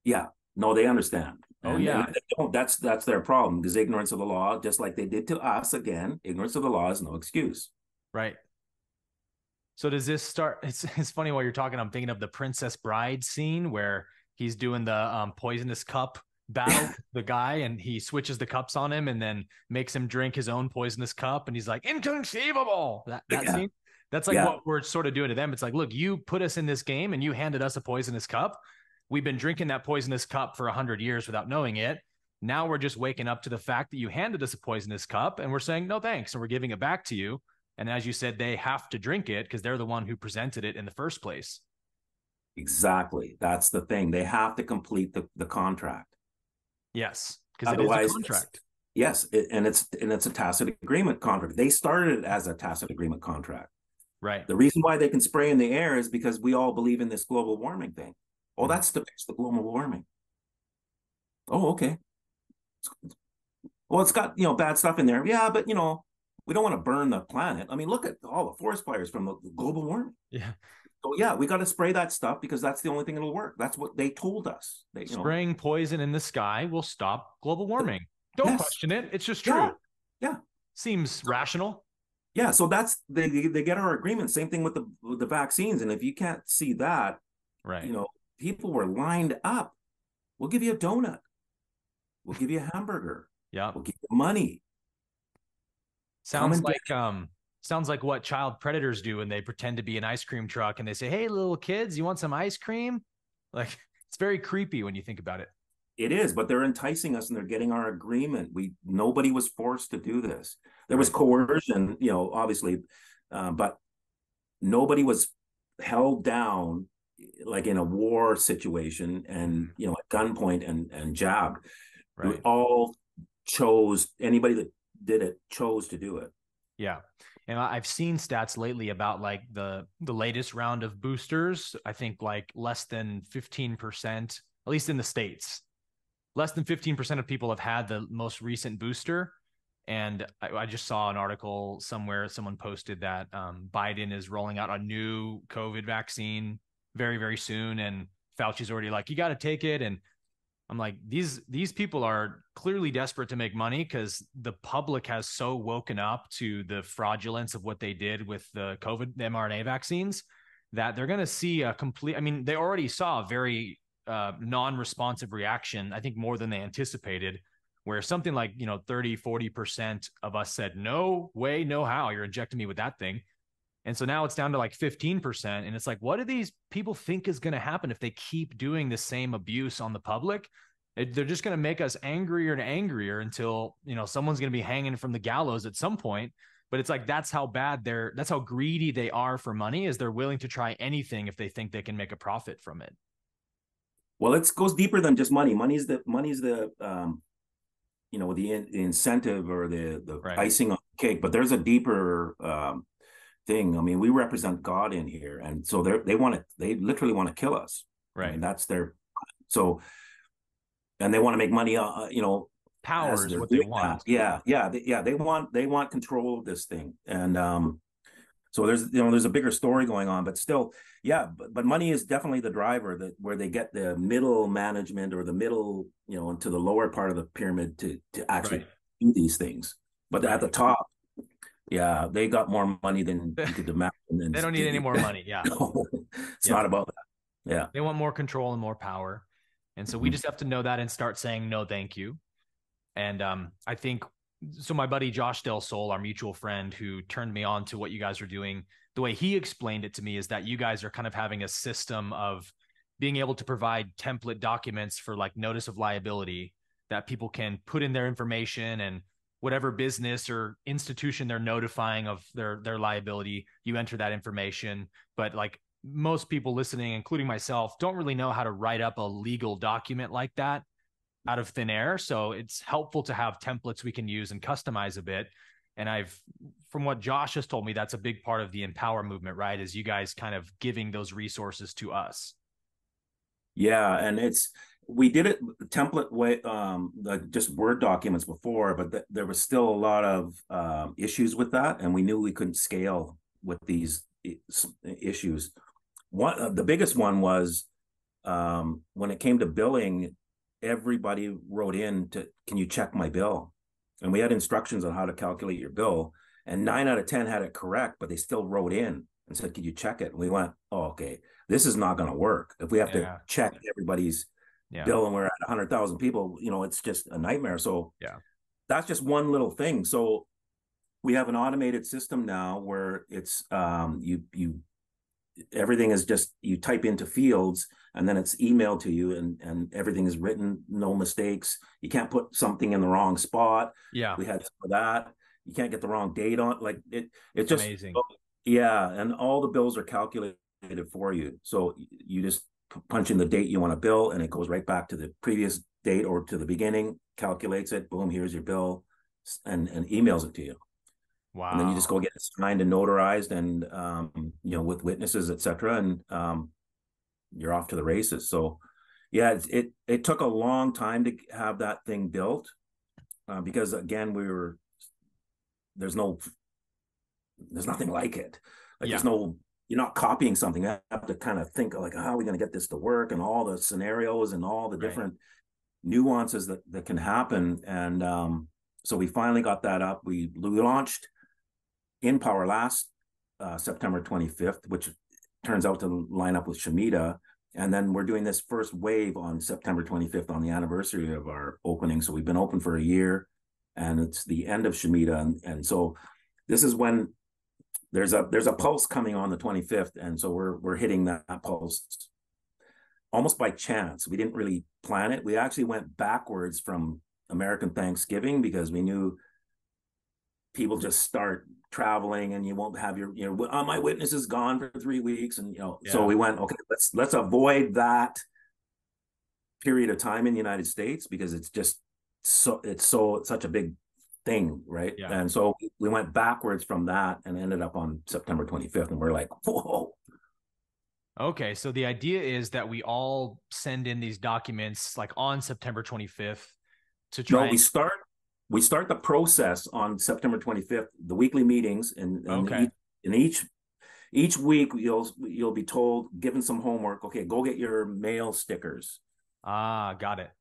Yeah. No, they understand. Oh, yeah. And they don't. That's their problem, because ignorance of the law, just like they did to us, again, ignorance of the law is no excuse. Right. So does this start? It's funny while you're talking, I'm thinking of the Princess Bride scene where he's doing the poisonous cup battle, the guy, and he switches the cups on him and then makes him drink his own poisonous cup. And he's like, inconceivable. That scene. That's like what we're sort of doing to them. It's like, look, you put us in this game and you handed us a poisonous cup. We've been drinking that poisonous cup for 100 years without knowing it. Now we're just waking up to the fact that you handed us a poisonous cup, and we're saying, no, thanks. And we're giving it back to you. And as you said, they have to drink it because they're the one who presented it in the first place. Exactly. That's the thing. They have to complete the contract. Yes. Because it is a contract. And it's a tacit agreement contract. They started it as a tacit agreement contract. Right. The reason why they can spray in the air is because we all believe in this global warming thing. Oh, that's to fix the global warming. Oh, okay. Well, it's got, bad stuff in there. Yeah, but, we don't want to burn the planet. I mean, look at all the forest fires from the global warming. Yeah. So, yeah, we got to spray that stuff because that's the only thing that'll work. That's what they told us. Spraying poison in the sky will stop global warming. Don't question it. It's just true. Yeah. Seems rational. Yeah, so that's they get our agreement. Same thing with the vaccines. And if you can't see that, right? People were lined up. We'll give you a donut. We'll give you a hamburger. Yeah. We'll give you money. Sounds like what child predators do when they pretend to be an ice cream truck and they say, "Hey, little kids, you want some ice cream?" Like, it's very creepy when you think about it. It is, but they're enticing us and they're getting our agreement. Nobody was forced to do this. There was coercion, obviously, but nobody was held down like in a war situation and, at gunpoint and jabbed. Right. We all chose, anybody that did it chose to do it. Yeah. And I've seen stats lately about like the latest round of boosters. I think like less than 15%, at least in the States, less than 15% of people have had the most recent booster. And I just saw an article somewhere, someone posted that Biden is rolling out a new COVID vaccine very, very soon. And Fauci's already like, you got to take it. And I'm like, these people are clearly desperate to make money because the public has so woken up to the fraudulence of what they did with the COVID mRNA vaccines that they're going to see a complete, I mean, they already saw a very non-responsive reaction, I think more than they anticipated, where something like, 30-40% of us said, no way, no how, you're injecting me with that thing. And so now it's down to like 15%. And it's like, what do these people think is going to happen if they keep doing the same abuse on the public? They're just going to make us angrier and angrier until, someone's going to be hanging from the gallows at some point. But it's like, that's how greedy they are for money, is they're willing to try anything if they think they can make a profit from it. Well, it goes deeper than just money. Money's the the incentive or the icing on the cake, but there's a deeper thing. I mean, we represent God in here, and so they literally want to kill us. Right. I mean, that's their so, and they want to make money, Power as is they're what they doing that. want. They want control of this thing, and so there's a bigger story going on, but still, yeah, but money is definitely the driver, that where they get the middle management or the middle, into the lower part of the pyramid to actually Right. do these things. But Right. at the top, yeah, they got more money than you could imagine. And They don't need any more money. Yeah. no, it's Yeah. not about that. Yeah. They want more control and more power. And so we just have to know that and start saying no, thank you. And I think so. My buddy Josh Del Sol, our mutual friend who turned me on to what you guys are doing, the way he explained it to me is that you guys are kind of having a system of being able to provide template documents for like notice of liability that people can put in their information, and whatever business or institution they're notifying of their liability, you enter that information. But like most people listening, including myself, don't really know how to write up a legal document like that out of thin air. So it's helpful to have templates we can use and customize a bit. And from what Josh has told me, that's a big part of the InPower movement, right? Is you guys kind of giving those resources to us. Yeah, and we did it template way, like just Word documents before, but there was still a lot of issues with that, and we knew we couldn't scale with these issues. The biggest one was when it came to billing, everybody wrote in to, can you check my bill? And we had instructions on how to calculate your bill, and 9 out of 10 had it correct, but they still wrote in and said, could you check it? And we went, oh, okay, this is not going to work. If we have to check everybody's bill and we're at 100,000 people, it's just a nightmare. So that's just one little thing. So we have an automated system now where it's everything is just, you type into fields and then it's emailed to you, and everything is written, no mistakes. You can't put something in the wrong spot. We had some of that. You can't get the wrong date on, like it's just amazing. Yeah, and all the bills are calculated for you. So you just punch in the date you want to bill, and it goes right back to the previous date or to the beginning, calculates it, boom, here's your bill, and emails it to you. Wow. And then you just go get it signed and notarized, and with witnesses, etc., and you're off to the races. So yeah, it took a long time to have that thing built, because again, there's nothing like it. Like you're not copying something. You have to kind of think like, how are we going to get this to work, and all the scenarios and all the different nuances that can happen. And so we finally got that up. We launched InPower last September 25th, which turns out to line up with Shemitah. And then we're doing this first wave on September 25th on the anniversary of our opening. So we've been open for a year, and it's the end of Shemitah. And so this is when there's a pulse coming on the 25th. And so we're hitting that pulse almost by chance. We didn't really plan it. We actually went backwards from American Thanksgiving because we knew people just start traveling, and you won't have your, my witness is gone for 3 weeks. And, so we went, okay, let's avoid that period of time in the United States, because it's just such a big thing. Right. Yeah. And so we went backwards from that and ended up on September 25th. And we're like, whoa. Okay. So the idea is that we all send in these documents like on September 25th to try. No, we start the process on September 25th, the weekly meetings, and each week you'll be told, given some homework. Okay, go get your mail stickers. Got it.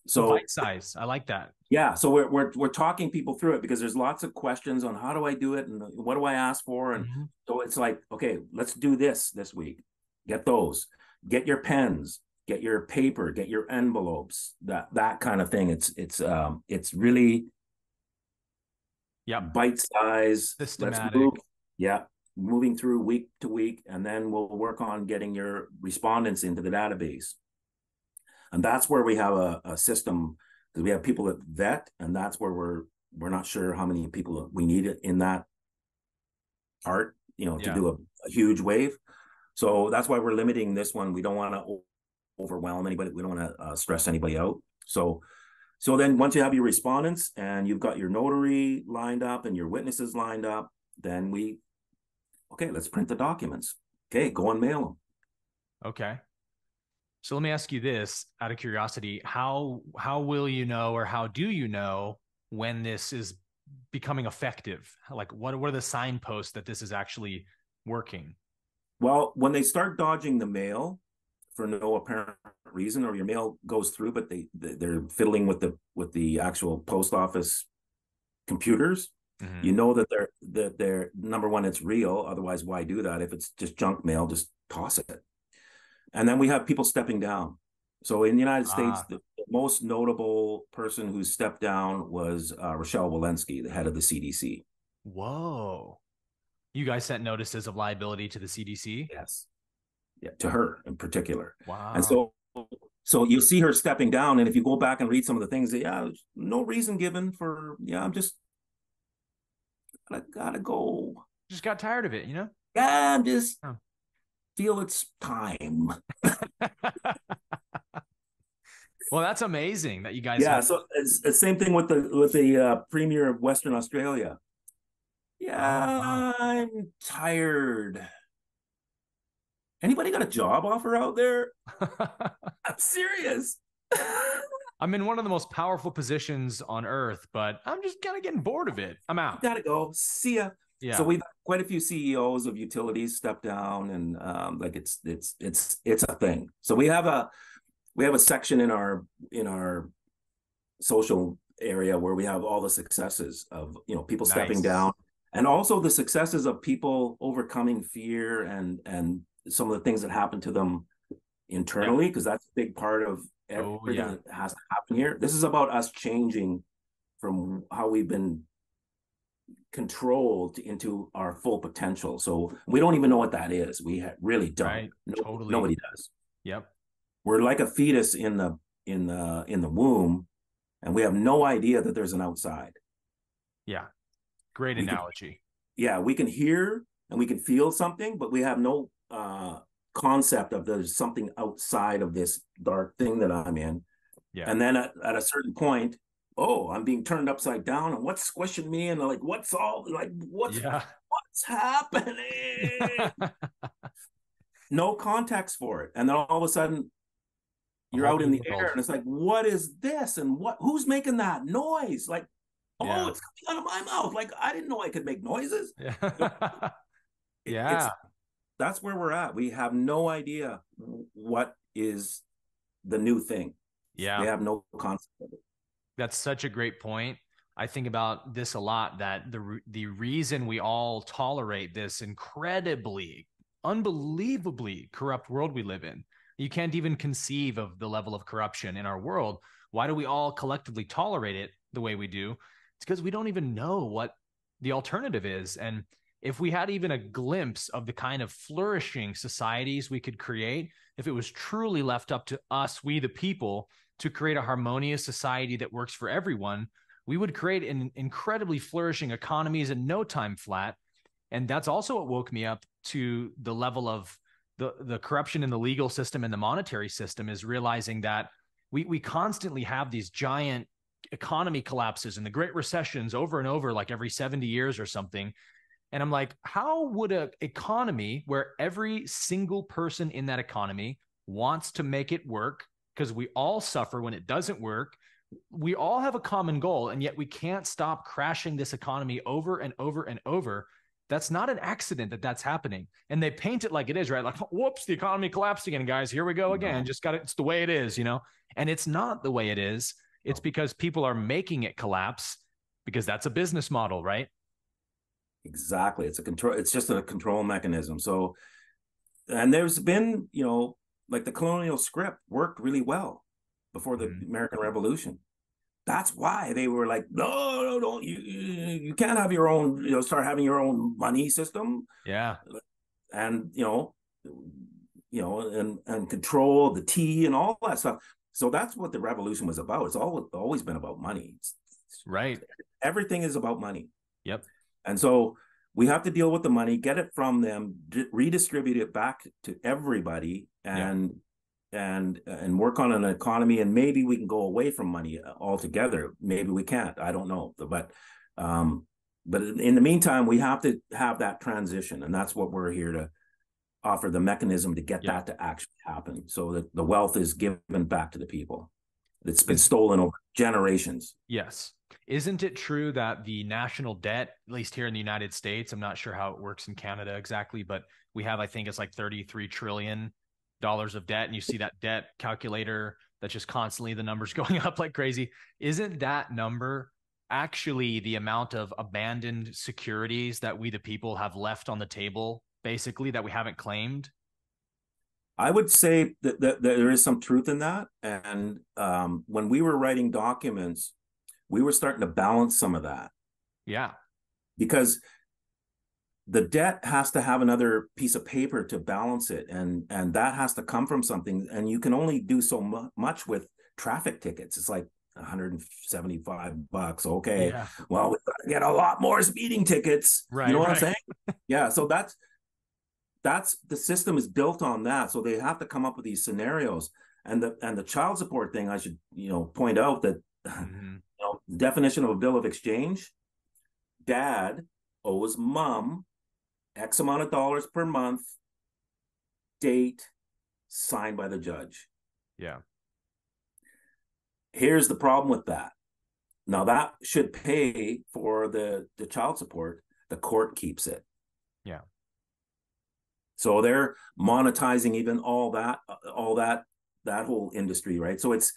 So bite size. I like that. Yeah. So we're talking people through it, because there's lots of questions on how do I do it and what do I ask for, and so it's like, okay, let's do this week. Get those. Get your pens. Get your paper, get your envelopes, that kind of thing. It's really bite size, systematic. Moving through week to week, and then we'll work on getting your respondents into the database. And that's where we have a system, because we have people that vet, and that's where we're not sure how many people we need in that part, to do a huge wave. So that's why we're limiting this one. We don't want to overwhelm anybody. We don't want to stress anybody out. So then once you have your respondents and you've got your notary lined up and your witnesses lined up, then we Okay, let's print the documents. Okay, go and mail them. Okay. So let me ask you this out of curiosity, how will you know, or how do you know when this is becoming effective? Like what are the signposts that this is actually working? Well, when they start dodging the mail for no apparent reason, or your mail goes through, but they're fiddling with the actual post office computers, Mm-hmm. you know that they're number one, it's real. Otherwise, why do that? If it's just junk mail, just toss it. And then we have people stepping down. So in the United States, Ah, the most notable person who stepped down was Rochelle Walensky, the head of the CDC. whoa. You guys sent notices of liability to the CDC? Yes, yeah, to her in particular. And Wow. so you see her stepping down, and if you go back and read some of the things, yeah, no reason given for, yeah, I'm just gotta go. Just got tired of it, you know? Yeah, I'm just Oh. feel it's time. Well, that's amazing that you guys Yeah, have. so it's the same thing with the premier of Western Australia. Oh, wow. Yeah, I'm tired. Anybody got a job offer out there? I'm serious. I'm in one of the most powerful positions on earth, but I'm just kind of getting bored of it. I'm out. Gotta go. See ya. So Yeah. we've had quite a few CEOs of utilities step down, and like it's a thing. So we have a section in our social area where we have all the successes of people stepping Nice. down, and also the successes of people overcoming fear and some of the things that happen to them Yep. internally, because that's a big part of Oh, everything yeah. that has to happen here. This is about us changing from how we've been controlled into our full potential. So we don't even know what that is. We really don't. Right. Totally. Nobody does. Yep. We're like a fetus in the womb, and we have no idea that there's an outside. Yeah. Great We can, analogy. yeah, we can hear and we can feel something, but we have no concept of there's something outside of this dark thing that I'm in. Yeah. And then at a certain point, oh, I'm being turned upside down, and what's squishing me, and like Yeah. what's happening? No context for it, and then all of a sudden A you're whole out in new the air, world. and it's like, what is this, and who's making that noise? Like, oh, Yeah. it's coming out of my mouth. Like, I didn't know I could make noises. Yeah. It's Yeah. That's where we're at. We have no idea what is the new thing. We Yeah. have no concept of it. That's such a great point. I think about this a lot, that the reason we all tolerate this incredibly, unbelievably corrupt world we live in. You can't even conceive of the level of corruption in our world. Why do we all collectively tolerate it the way we do? It's because we don't even know what the alternative is. And if we had even a glimpse of the kind of flourishing societies we could create, if it was truly left up to us, we the people, to create a harmonious society that works for everyone, we would create an incredibly flourishing economies in no time flat. And that's also what woke me up to the level of the corruption in the legal system and the monetary system, is realizing that we constantly have these giant economy collapses and the great recessions over and over, like every 70 years or something. And I'm like, how would an economy where every single person in that economy wants to make it work, because we all suffer when it doesn't work, we all have a common goal, and yet we can't stop crashing this economy over and over and over? That's not an accident that that's happening. And they paint it like it is, right? Like, whoops, the economy collapsed again, guys. Here we go again. No, Just got it. It's the way it is, you know? And it's not the way it is. It's no. because people are making it collapse, because that's a business model, right? Exactly. It's a control. It's just a control mechanism. So, and there's been, like the colonial script worked really well before the Mm-hmm. American Revolution. That's why they were like, no, no, no, you can't have your own, start having your own money system, Yeah. and and control the tea and all that stuff. So that's what the revolution was about. It's always been about money. Right. Everything is about money. Yep. And so we have to deal with the money, get it from them, redistribute it back to everybody, Yep. and work on an economy. And maybe we can go away from money altogether. Maybe we can't. I don't know. But But in the meantime, we have to have that transition, and that's what we're here to offer, the mechanism to get Yeah. that to actually happen, so that the wealth is given back to the people. It's been Is stolen over generations. Yes. Isn't it true that the national debt, at least here in the United States, I'm not sure how it works in Canada exactly, but we have, I think it's like $33 trillion of debt. And you see that debt calculator that's just constantly the numbers going up like crazy. Isn't that number actually the amount of abandoned securities that we, the people, have left on the table, basically, that we haven't claimed? I would say that there is some truth in that. And when we were writing documents, we were starting to balance some of that, Yeah. because the debt has to have another piece of paper to balance it, and that has to come from something. And you can only do so much with traffic tickets. It's like $175. Okay, Yeah. well, we've got to get a lot more speeding tickets. You know Right. what I'm Right. saying? Yeah. So that's the system is built on that. So they have to come up with these scenarios. And the child support thing, I should point out that Mm-hmm. definition of a bill of exchange: dad owes mom X amount of dollars per month, date, signed by the judge. Yeah. Here's the problem with that. Now that should pay for the child support. The court keeps it. Yeah. So they're monetizing even that whole industry, right? So it's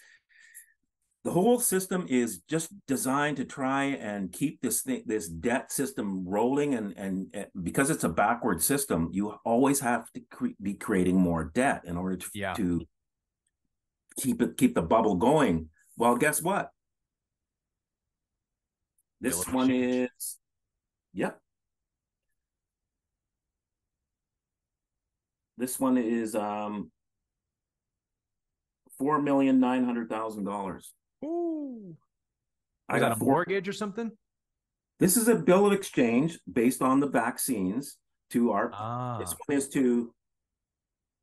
the whole system is just designed to try and keep this debt system rolling, and because it's a backward system, you always have to be creating more debt in order Yeah. to keep the bubble going. Well, guess what? Bill This of one exchange. is, yep. This one is $4,900,000. Ooh. I Was that a got four. mortgage or something? This is a bill of exchange based on the vaccines to our. This Ah, one is to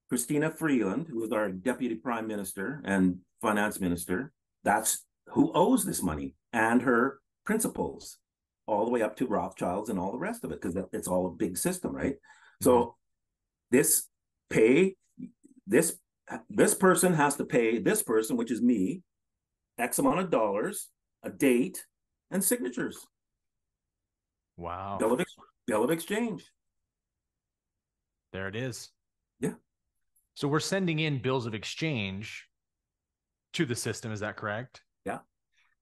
Christina Freeland, who is our deputy prime minister and finance minister. That's who owes this money, and her principals, all the way up to Rothschilds and all the rest of it, because it's all a big system, right? mhm. So this pay this this person has to pay this person, which is me, X amount of dollars, a date, and signatures. Wow. Bill of bill of exchange. There it is. Yeah. So we're sending in bills of exchange to the system. Is that correct? Yeah.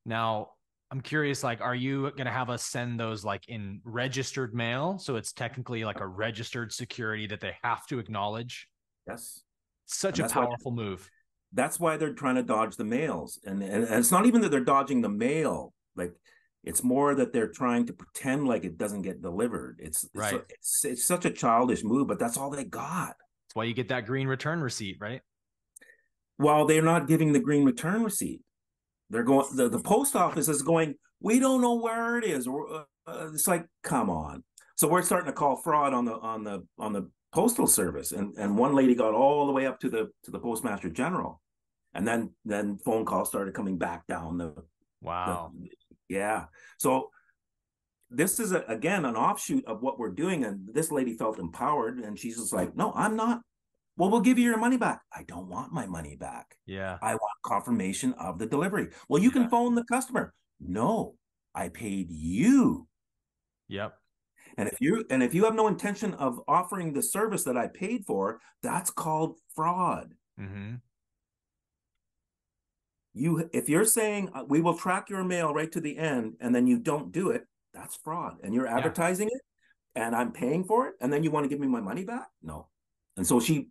Now, I'm curious, like, are you going to have us send those like in registered mail? So it's technically like a registered security that they have to acknowledge. Yes. Such And a powerful move. that's why they're trying to dodge the mails. And it's not even that they're dodging the mail. Like, it's more that they're trying to pretend like it doesn't get delivered. Right. It's such a childish move, but that's all they got. That's why you get that green return receipt, right? While they're not giving the green return receipt, they're going. The post office is going, we don't know where it is. It's like, come on. So we're starting to call fraud on the postal service, and one lady got all the way up to the postmaster general, and then phone calls started coming back down the Wow. yeah. So this is again an offshoot of what we're doing, and this lady felt empowered, and she's just like, no, I'm not. Well, we'll give you your money back. I don't want my money back. Yeah. I want confirmation of the delivery. Well, you can Yeah. phone the customer. No, I paid you. Yep. And if you have no intention of offering the service that I paid for, that's called fraud. Mm-hmm. If you're saying we will track your mail right to the end, and then you don't do it, that's fraud. And you're Yeah. advertising it, and I'm paying for it, and then you want to give me my money back? No. And so she's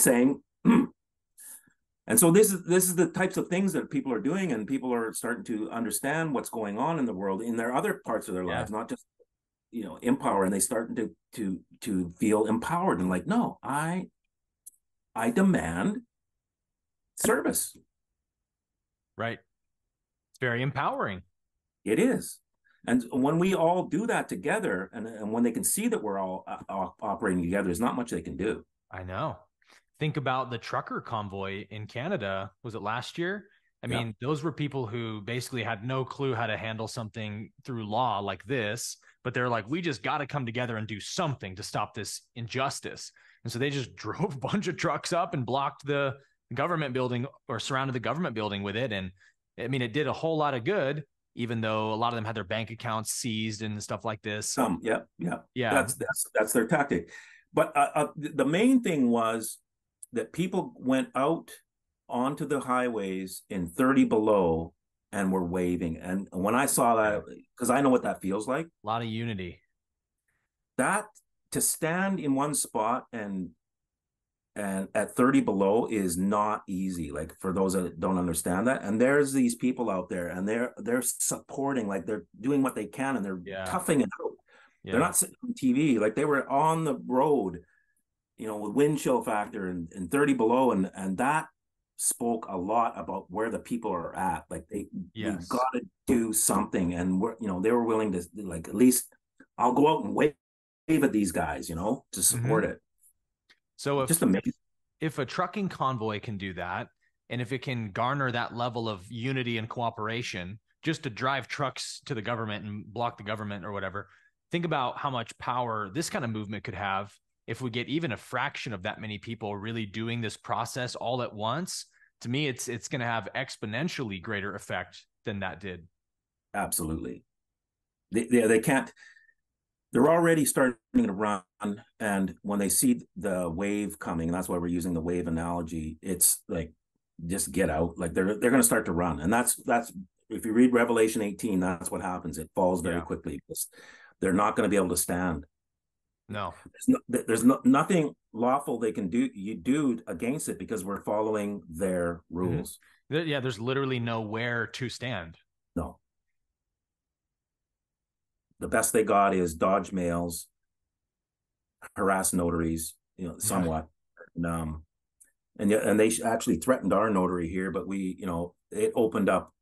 saying, and so this is the types of things that people are doing, and people are starting to understand what's going on in the world in their other parts of their Yeah. lives, not just InPower, and they starting to feel empowered and like, no, I demand service. Right. It's very empowering. It is. And when we all do that together, and when they can see that we're all operating together, there's not much they can do. I know. Think about the trucker convoy in Canada. Was it last year? I Yeah. mean, those were people who basically had no clue how to handle something through law like this, but they're like, we just got to come together and do something to stop this injustice. And so they just drove a bunch of trucks up and blocked the government building or surrounded the government building with it. And I mean, it did a whole lot of good, even though a lot of them had their bank accounts seized and stuff like this. Yeah, yeah. Yeah. That's their tactic. But the main thing was that people went out onto the highways in 30 below and were waving. And when I saw that, because I know what that feels like, A lot of unity. that to stand in one spot and at 30 below is not easy, like for those that don't understand that. And there's these people out there and they're supporting, like they're doing what they can and they're toughing it out. They're not sitting on TV, like they were on the road, you know, with wind chill factor and 30 below, and that spoke a lot about where the people are at. Like we've got to do something, and they were willing to, like, at least I'll go out and wave at these guys, to support it. So just amazing. If a trucking convoy can do that, and if it can garner that level of unity and cooperation just to drive trucks to the government and block the government or whatever, think about how much power this kind of movement could have if we get even a fraction of that many people really doing this process all at once. To me, it's going to have exponentially greater effect than that did. Absolutely. They can't. They're already starting to run, and when they see the wave coming, and that's why we're using the wave analogy, it's like, just get out. Like they're going to start to run, and that's if you read Revelation 18, that's what happens. It falls very quickly because they're not going to be able to stand. No, there's nothing lawful they can do against it because we're following their rules. Mm-hmm. Yeah, there's literally nowhere to stand. No. The best they got is dodge mails, harass notaries, somewhat. And they actually threatened our notary here, but it opened up.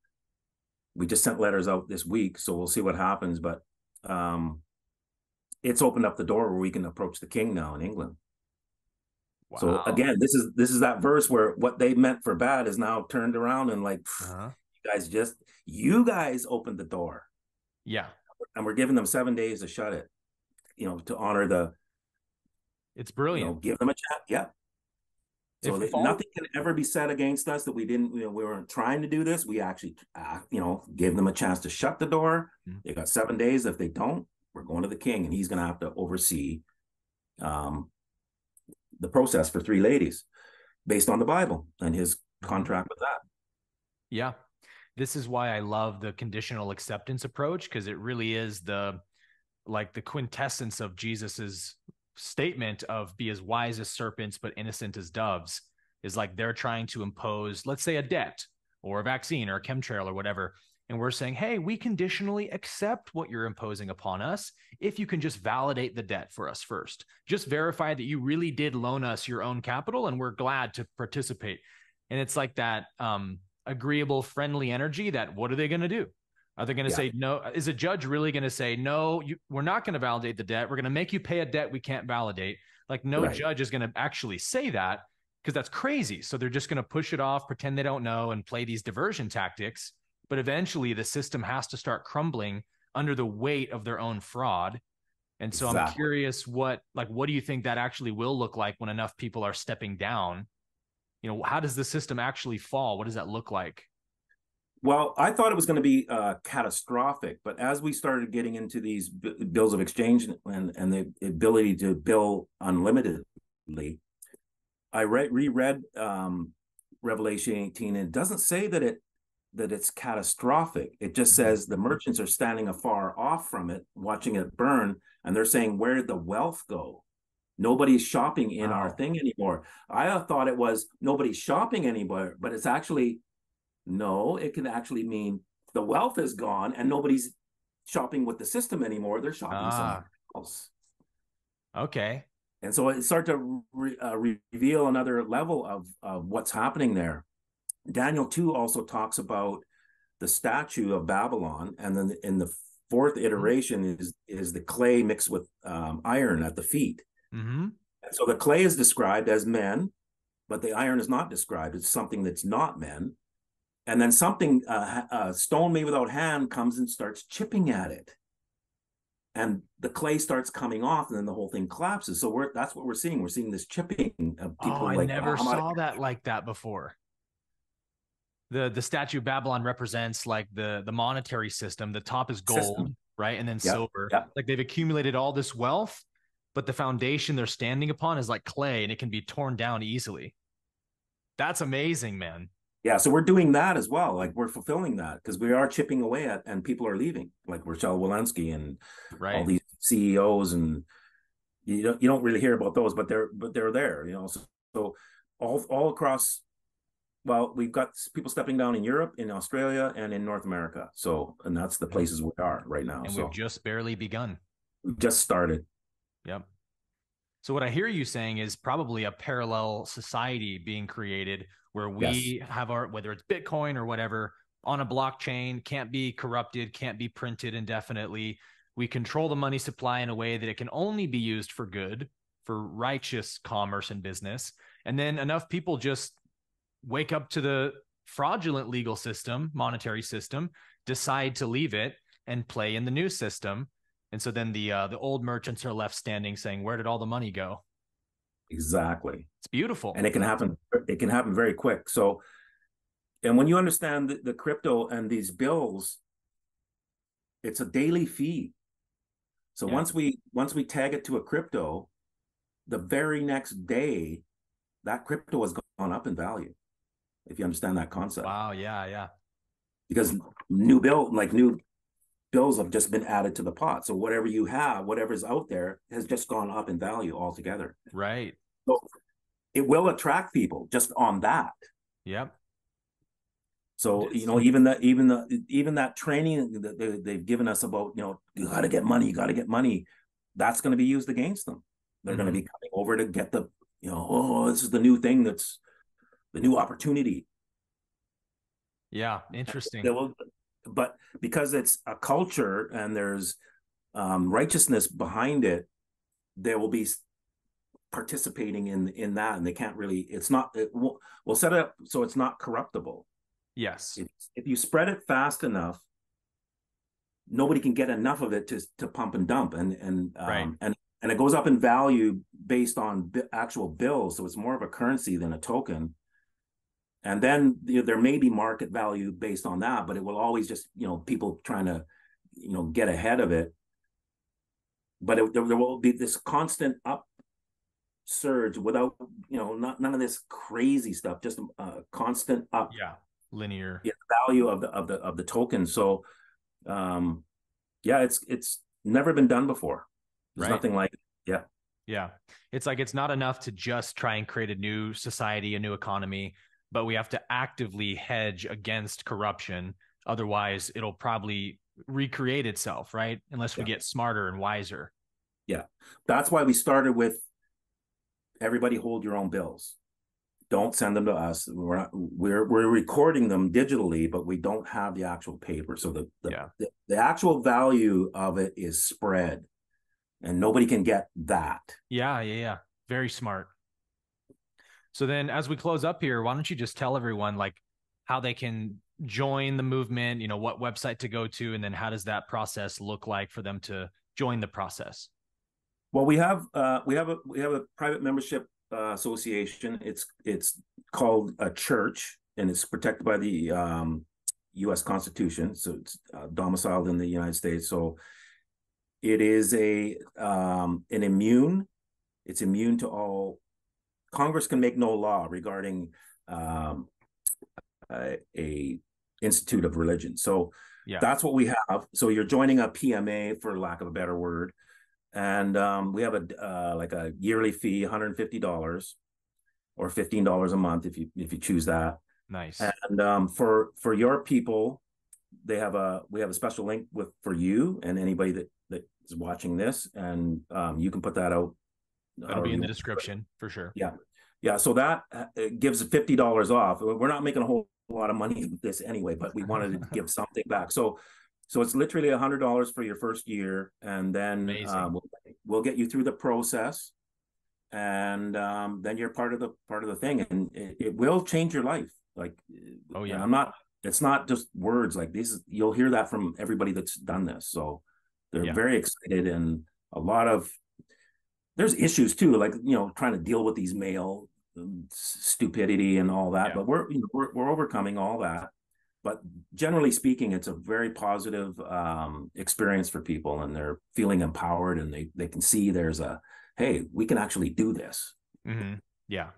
We just sent letters out this week, so we'll see what happens. But it's opened up the door where we can approach the king now in England. Wow. So again, this is that verse where what they meant for bad is now turned around and like, you guys opened the door. Yeah. And we're giving them 7 days to shut it, to honor it's brilliant. Give them a chat. Yeah. So nothing can ever be said against us that we didn't, we weren't trying to do this. We actually, gave them a chance to shut the door. Mm-hmm. They got 7 days. If they don't, we're going to the king, and he's going to have to oversee the process for 3 ladies based on the Bible and his contract with that. Yeah. This is why I love the conditional acceptance approach, because it really is the quintessence of Jesus's statement of be as wise as serpents, but innocent as doves. Is like they're trying to impose, let's say, a debt or a vaccine or a chemtrail or whatever. And we're saying, hey, we conditionally accept what you're imposing upon us if you can just validate the debt for us first. Just verify that you really did loan us your own capital, and we're glad to participate. And it's like that agreeable, friendly energy that what are they going to do? Are they going to say no? Is a judge really going to say, no, we're not going to validate the debt. We're going to make you pay a debt we can't validate. Like no judge is going to actually say that, because that's crazy. So they're just going to push it off, pretend they don't know, and play these diversion tactics. But eventually the system has to start crumbling under the weight of their own fraud. And so I'm curious, what do you think that actually will look like when enough people are stepping down? How does the system actually fall? What does that look like? Well, I thought it was going to be catastrophic, but as we started getting into these bills of exchange and the ability to bill unlimitedly, I reread Revelation 18, and it doesn't say that it's catastrophic. It just says the merchants are standing afar off from it, watching it burn, and they're saying, where did the wealth go? Nobody's shopping in our thing anymore. I thought it was nobody's shopping anymore, but it's actually, no, it can actually mean the wealth is gone and nobody's shopping with the system anymore. They're shopping somewhere else. Okay. And so it started to reveal another level of what's happening there. Daniel 2 also talks about the statue of Babylon, and then in the 4th iteration is the clay mixed with iron at the feet. Mm-hmm. And so the clay is described as men, but the iron is not described. It's something that's not men. and then something, stone made without hand, comes and starts chipping at it, and the clay starts coming off, and then the whole thing collapses. So that's what we're seeing. We're seeing this chipping of Oh, people I like, never oh, I'm out of saw that like that before. The statue of Babylon represents like the monetary system. The top is gold, system. right? And then Yeah, silver. yeah, Like they've accumulated all this wealth, but the foundation they're standing upon is like clay and it can be torn down easily. That's amazing, man. yeah. So we're doing that as well. Like we're fulfilling that because we are chipping away at, and people are leaving, like Rochelle Walensky and all Right. these CEOs, and you don't really hear about those, but they're there. So all across. Well, we've got people stepping down in Europe, in Australia, and in North America. So, and that's the Yep. places we are right now. And we've So just barely begun. we've just started. Yep. So what I hear you saying is probably a parallel society being created where Yes, we have our, whether it's Bitcoin or whatever, on a blockchain, can't be corrupted, can't be printed indefinitely. We control the money supply in a way that it can only be used for good, for righteous commerce and business. And then enough people just wake up to the fraudulent legal system, monetary system, decide to leave it and play in the new system. And so then the old merchants are left standing saying, where did all the money go? exactly. It's beautiful. And it can happen. It can happen very quick. So, and when you understand the crypto and these bills, it's a daily fee. So Yeah. once we tag it to a crypto, the very next day, that crypto has gone up in value. If you understand that concept, Wow. Yeah. Yeah. because new bills have just been added to the pot. So whatever you have, whatever's out there, has just gone up in value altogether. Right. So it will attract people just on that. Yep. So It's, even that training that they've given us about, you got to get money, you got to get money. That's going to be used against them. They're going to be coming over to get oh, this is the new thing, that's the new opportunity. yeah. Interesting. They will, but because it's a culture and there's righteousness behind it, there will be participating in that, and they can't really. It's not. We'll set it up so it's not corruptible. Yes. If you spread it fast enough, nobody can get enough of it to pump and dump, Right. and it goes up in value based on actual bills. So it's more of a currency than a token. And then there may be market value based on that, but it will always just people trying to get ahead of it. But there will be this constant upsurge without none of this crazy stuff, just a constant up. Yeah. Linear. Value of the token. So yeah, it's never been done before. There's Right. nothing like it. Yeah. Yeah. It's like it's not enough to just try and create a new society, a new economy, but we have to actively hedge against corruption. Otherwise, it'll probably recreate itself, right? Unless we Yeah. get smarter and wiser. Yeah. That's why we started with everybody hold your own bills. Don't send them to us. We're recording them digitally, but we don't have the actual paper. So the actual value of it is spread, and nobody can get that. Yeah. Yeah. Yeah. Very smart. So then as we close up here, why don't you just tell everyone like how they can join the movement, what website to go to, and then how does that process look like for them to join the process? Well, we have a private membership association. It's called a church, and it's protected by the U.S. Constitution. So it's domiciled in the United States. So it is an immune. It's immune to all. Congress can make no law regarding a institute of religion. So Yeah. that's what we have. So you're joining a PMA, for lack of a better word, and we have a yearly fee, $150 or $15 a month if you choose that. Nice. And for your people, we have a special link for you and anybody that is watching this, and you can put that out. That'll be in the description for sure. Yeah. So that gives $50 off. We're not making a whole lot of money with this anyway, but we wanted to give something back. So it's literally $100 for your first year, and then we'll get you through the process, and then you're part of the thing, and it will change your life. Like, Oh yeah. I'm not it's not just words like these. You'll hear that from everybody that's done this. So they're Yeah. very excited, and a lot of there's issues too, like trying to deal with these male stupidity and all that. Yeah. But we're overcoming all that. But generally speaking, it's a very positive experience for people, and they're feeling empowered, and they can see there's a hey, we can actually do this. Mm-hmm. Yeah.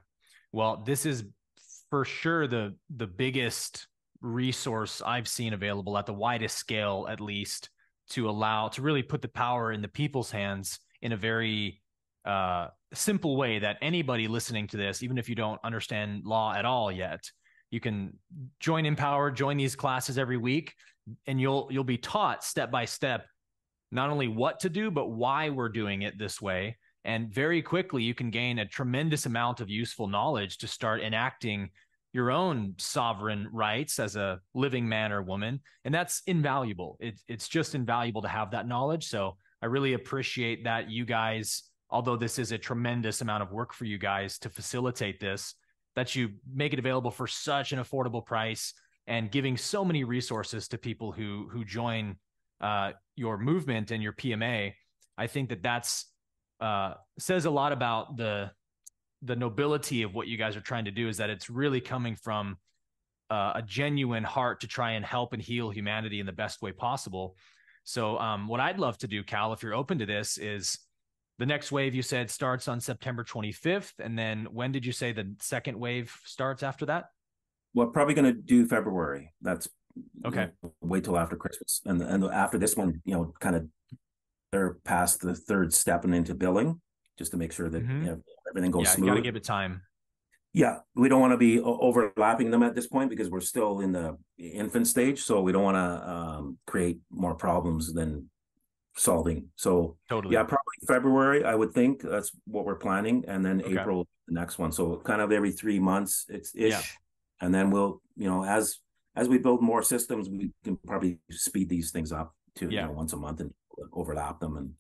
Well, this is for sure the biggest resource I've seen available at the widest scale, at least, to allow to really put the power in the people's hands in a very simple way that anybody listening to this, even if you don't understand law at all yet, you can join InPower, join these classes every week, and you'll be taught step by step not only what to do, but why we're doing it this way. And very quickly, you can gain a tremendous amount of useful knowledge to start enacting your own sovereign rights as a living man or woman. And that's invaluable. It's just invaluable to have that knowledge. So I really appreciate that you guys, although this is a tremendous amount of work for you guys to facilitate this, that you make it available for such an affordable price and giving so many resources to people who join your movement and your PMA. I think that's says a lot about the nobility of what you guys are trying to do, is that it's really coming from a genuine heart to try and help and heal humanity in the best way possible. So what I'd love to do, Cal, if you're open to this, is the next wave you said starts on September 25th. And then when did you say the second wave starts after that? Well, probably going to do February. That's okay. Wait till after Christmas, and after this one, kind of they're past the third step and into billing, just to make sure that everything goes smooth. You got to give it time. Yeah, we don't want to be overlapping them at this point because we're still in the infant stage, so we don't want to create more problems than solving. So totally. Yeah, probably February, I would think that's what we're planning, and then okay. April the next one. So kind of every 3 months it's ish, and then we'll as we build more systems, we can probably speed these things up to once a month and overlap them. And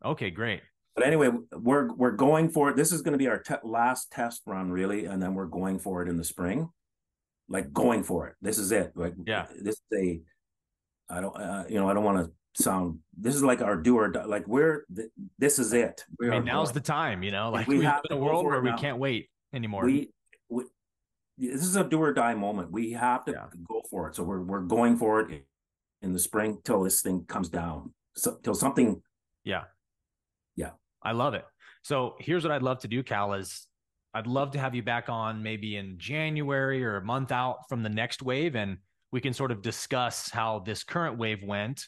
okay, great. But anyway, we're going for it. This is going to be our last test run, really, and then we're going for it in the spring. Like going for it. This is it. Like this is I don't want to sound. This is like our do or die. Like this is it. Now's the time. Like we live have in a world where we can't wait anymore. This is a do or die moment. We have to go for it. So we're going for it in the spring till this thing comes down. Till something. Yeah. Yeah. I love it. So here's what I'd love to do, Cal, is I'd love to have you back on maybe in January or a month out from the next wave, and we can sort of discuss how this current wave went,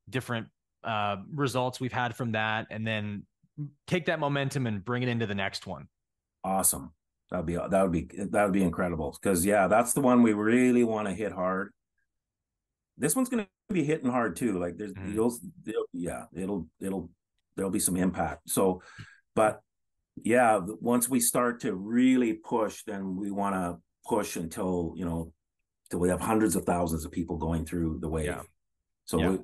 different results we've had from that, and then take that momentum and bring it into the next one. Awesome. That would be incredible, because that's the one we really want to hit hard. This one's going to be hitting hard too. Like there's there'll be some impact. So, but once we start to really push, then we want to push until we have hundreds of thousands of people going through the wave. So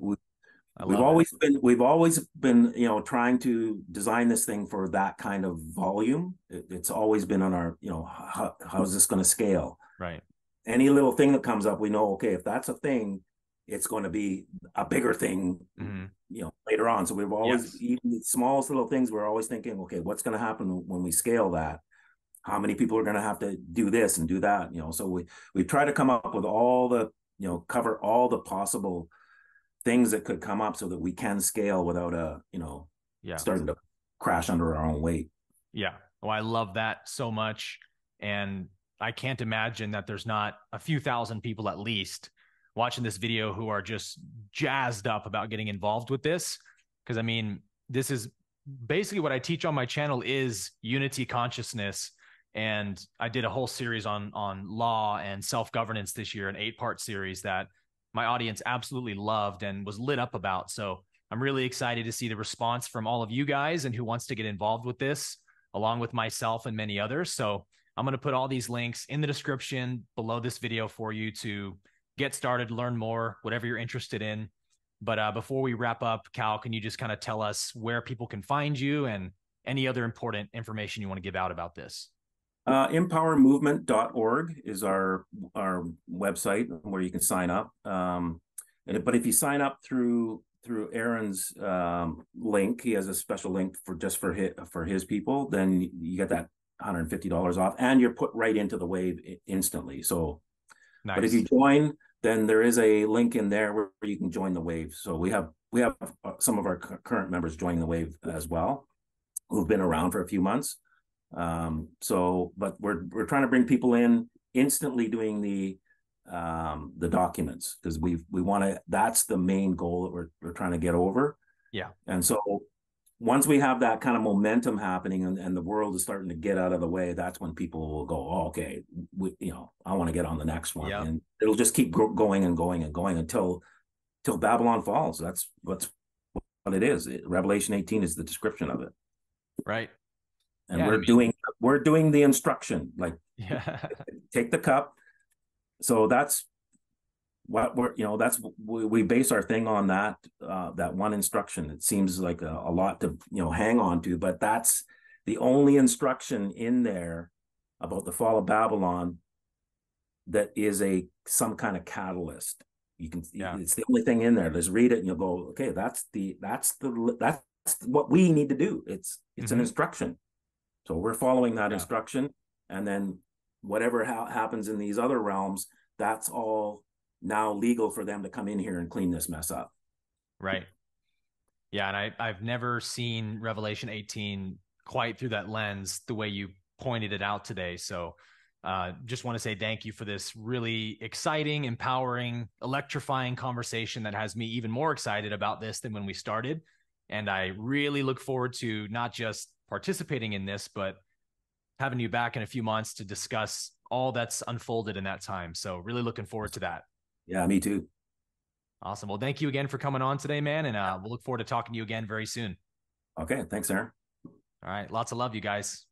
we've always been trying to design this thing for that kind of volume. It's always been on our how is this going to scale? Right. Any little thing that comes up, we know, okay, if that's a thing, it's going to be a bigger thing later on. So we've always, even the smallest little things, we're always thinking, okay, what's going to happen when we scale that? How many people are going to have to do this and do that? So we try to come up with all the cover all the possible things that could come up so that we can scale without starting to crash under our own weight. Yeah. Well, I love that so much. And I can't imagine that there's not a few thousand people at least watching this video who are just jazzed up about getting involved with this. Because this is basically what I teach on my channel is unity consciousness. And I did a whole series on law and self-governance this year, an 8-part series that my audience absolutely loved and was lit up about. So I'm really excited to see the response from all of you guys and who wants to get involved with this, along with myself and many others. So I'm going to put all these links in the description below this video for you to get started, learn more, whatever you're interested in. But before we wrap up, Cal, can you just kind of tell us where people can find you and any other important information you want to give out about this? InPowerMovement.org is our website where you can sign up. But if you sign up through Aaron's link, he has a special link for his people. Then you get that $150 off, and you're put right into the wave instantly. So, nice. But if you join, then there is a link in there where you can join the wave. So we have some of our current members joining the wave as well, who've been around for a few months. But we're trying to bring people in instantly doing the documents, because we want to, that's the main goal that we're trying to get over. Yeah. And so once we have that kind of momentum happening and the world is starting to get out of the way, that's when people will go, oh, okay, I want to get on the next one. Yep. And it'll just keep going and going and going until Babylon falls. That's what it is. Revelation 18 is the description of it. Right. And we're doing the instruction, like, take the cup. So that's what we base our thing on, that one instruction. It seems like a lot to hang on to, but that's the only instruction in there about the fall of Babylon that is some kind of catalyst. It's the only thing in there. Just read it and you'll go, okay, that's what we need to do. It's an instruction. So we're following that instruction, and then whatever happens in these other realms, that's all now legal for them to come in here and clean this mess up. Right. Yeah. And I've never seen Revelation 18 quite through that lens, the way you pointed it out today. So just want to say thank you for this really exciting, empowering, electrifying conversation that has me even more excited about this than when we started. And I really look forward to not just participating in this, but having you back in a few months to discuss all that's unfolded in that time. So really looking forward to that. Yeah, me too. Awesome. Well, thank you again for coming on today, man. And we'll look forward to talking to you again very soon. Okay. Thanks, Aaron. All right. Lots of love, you guys.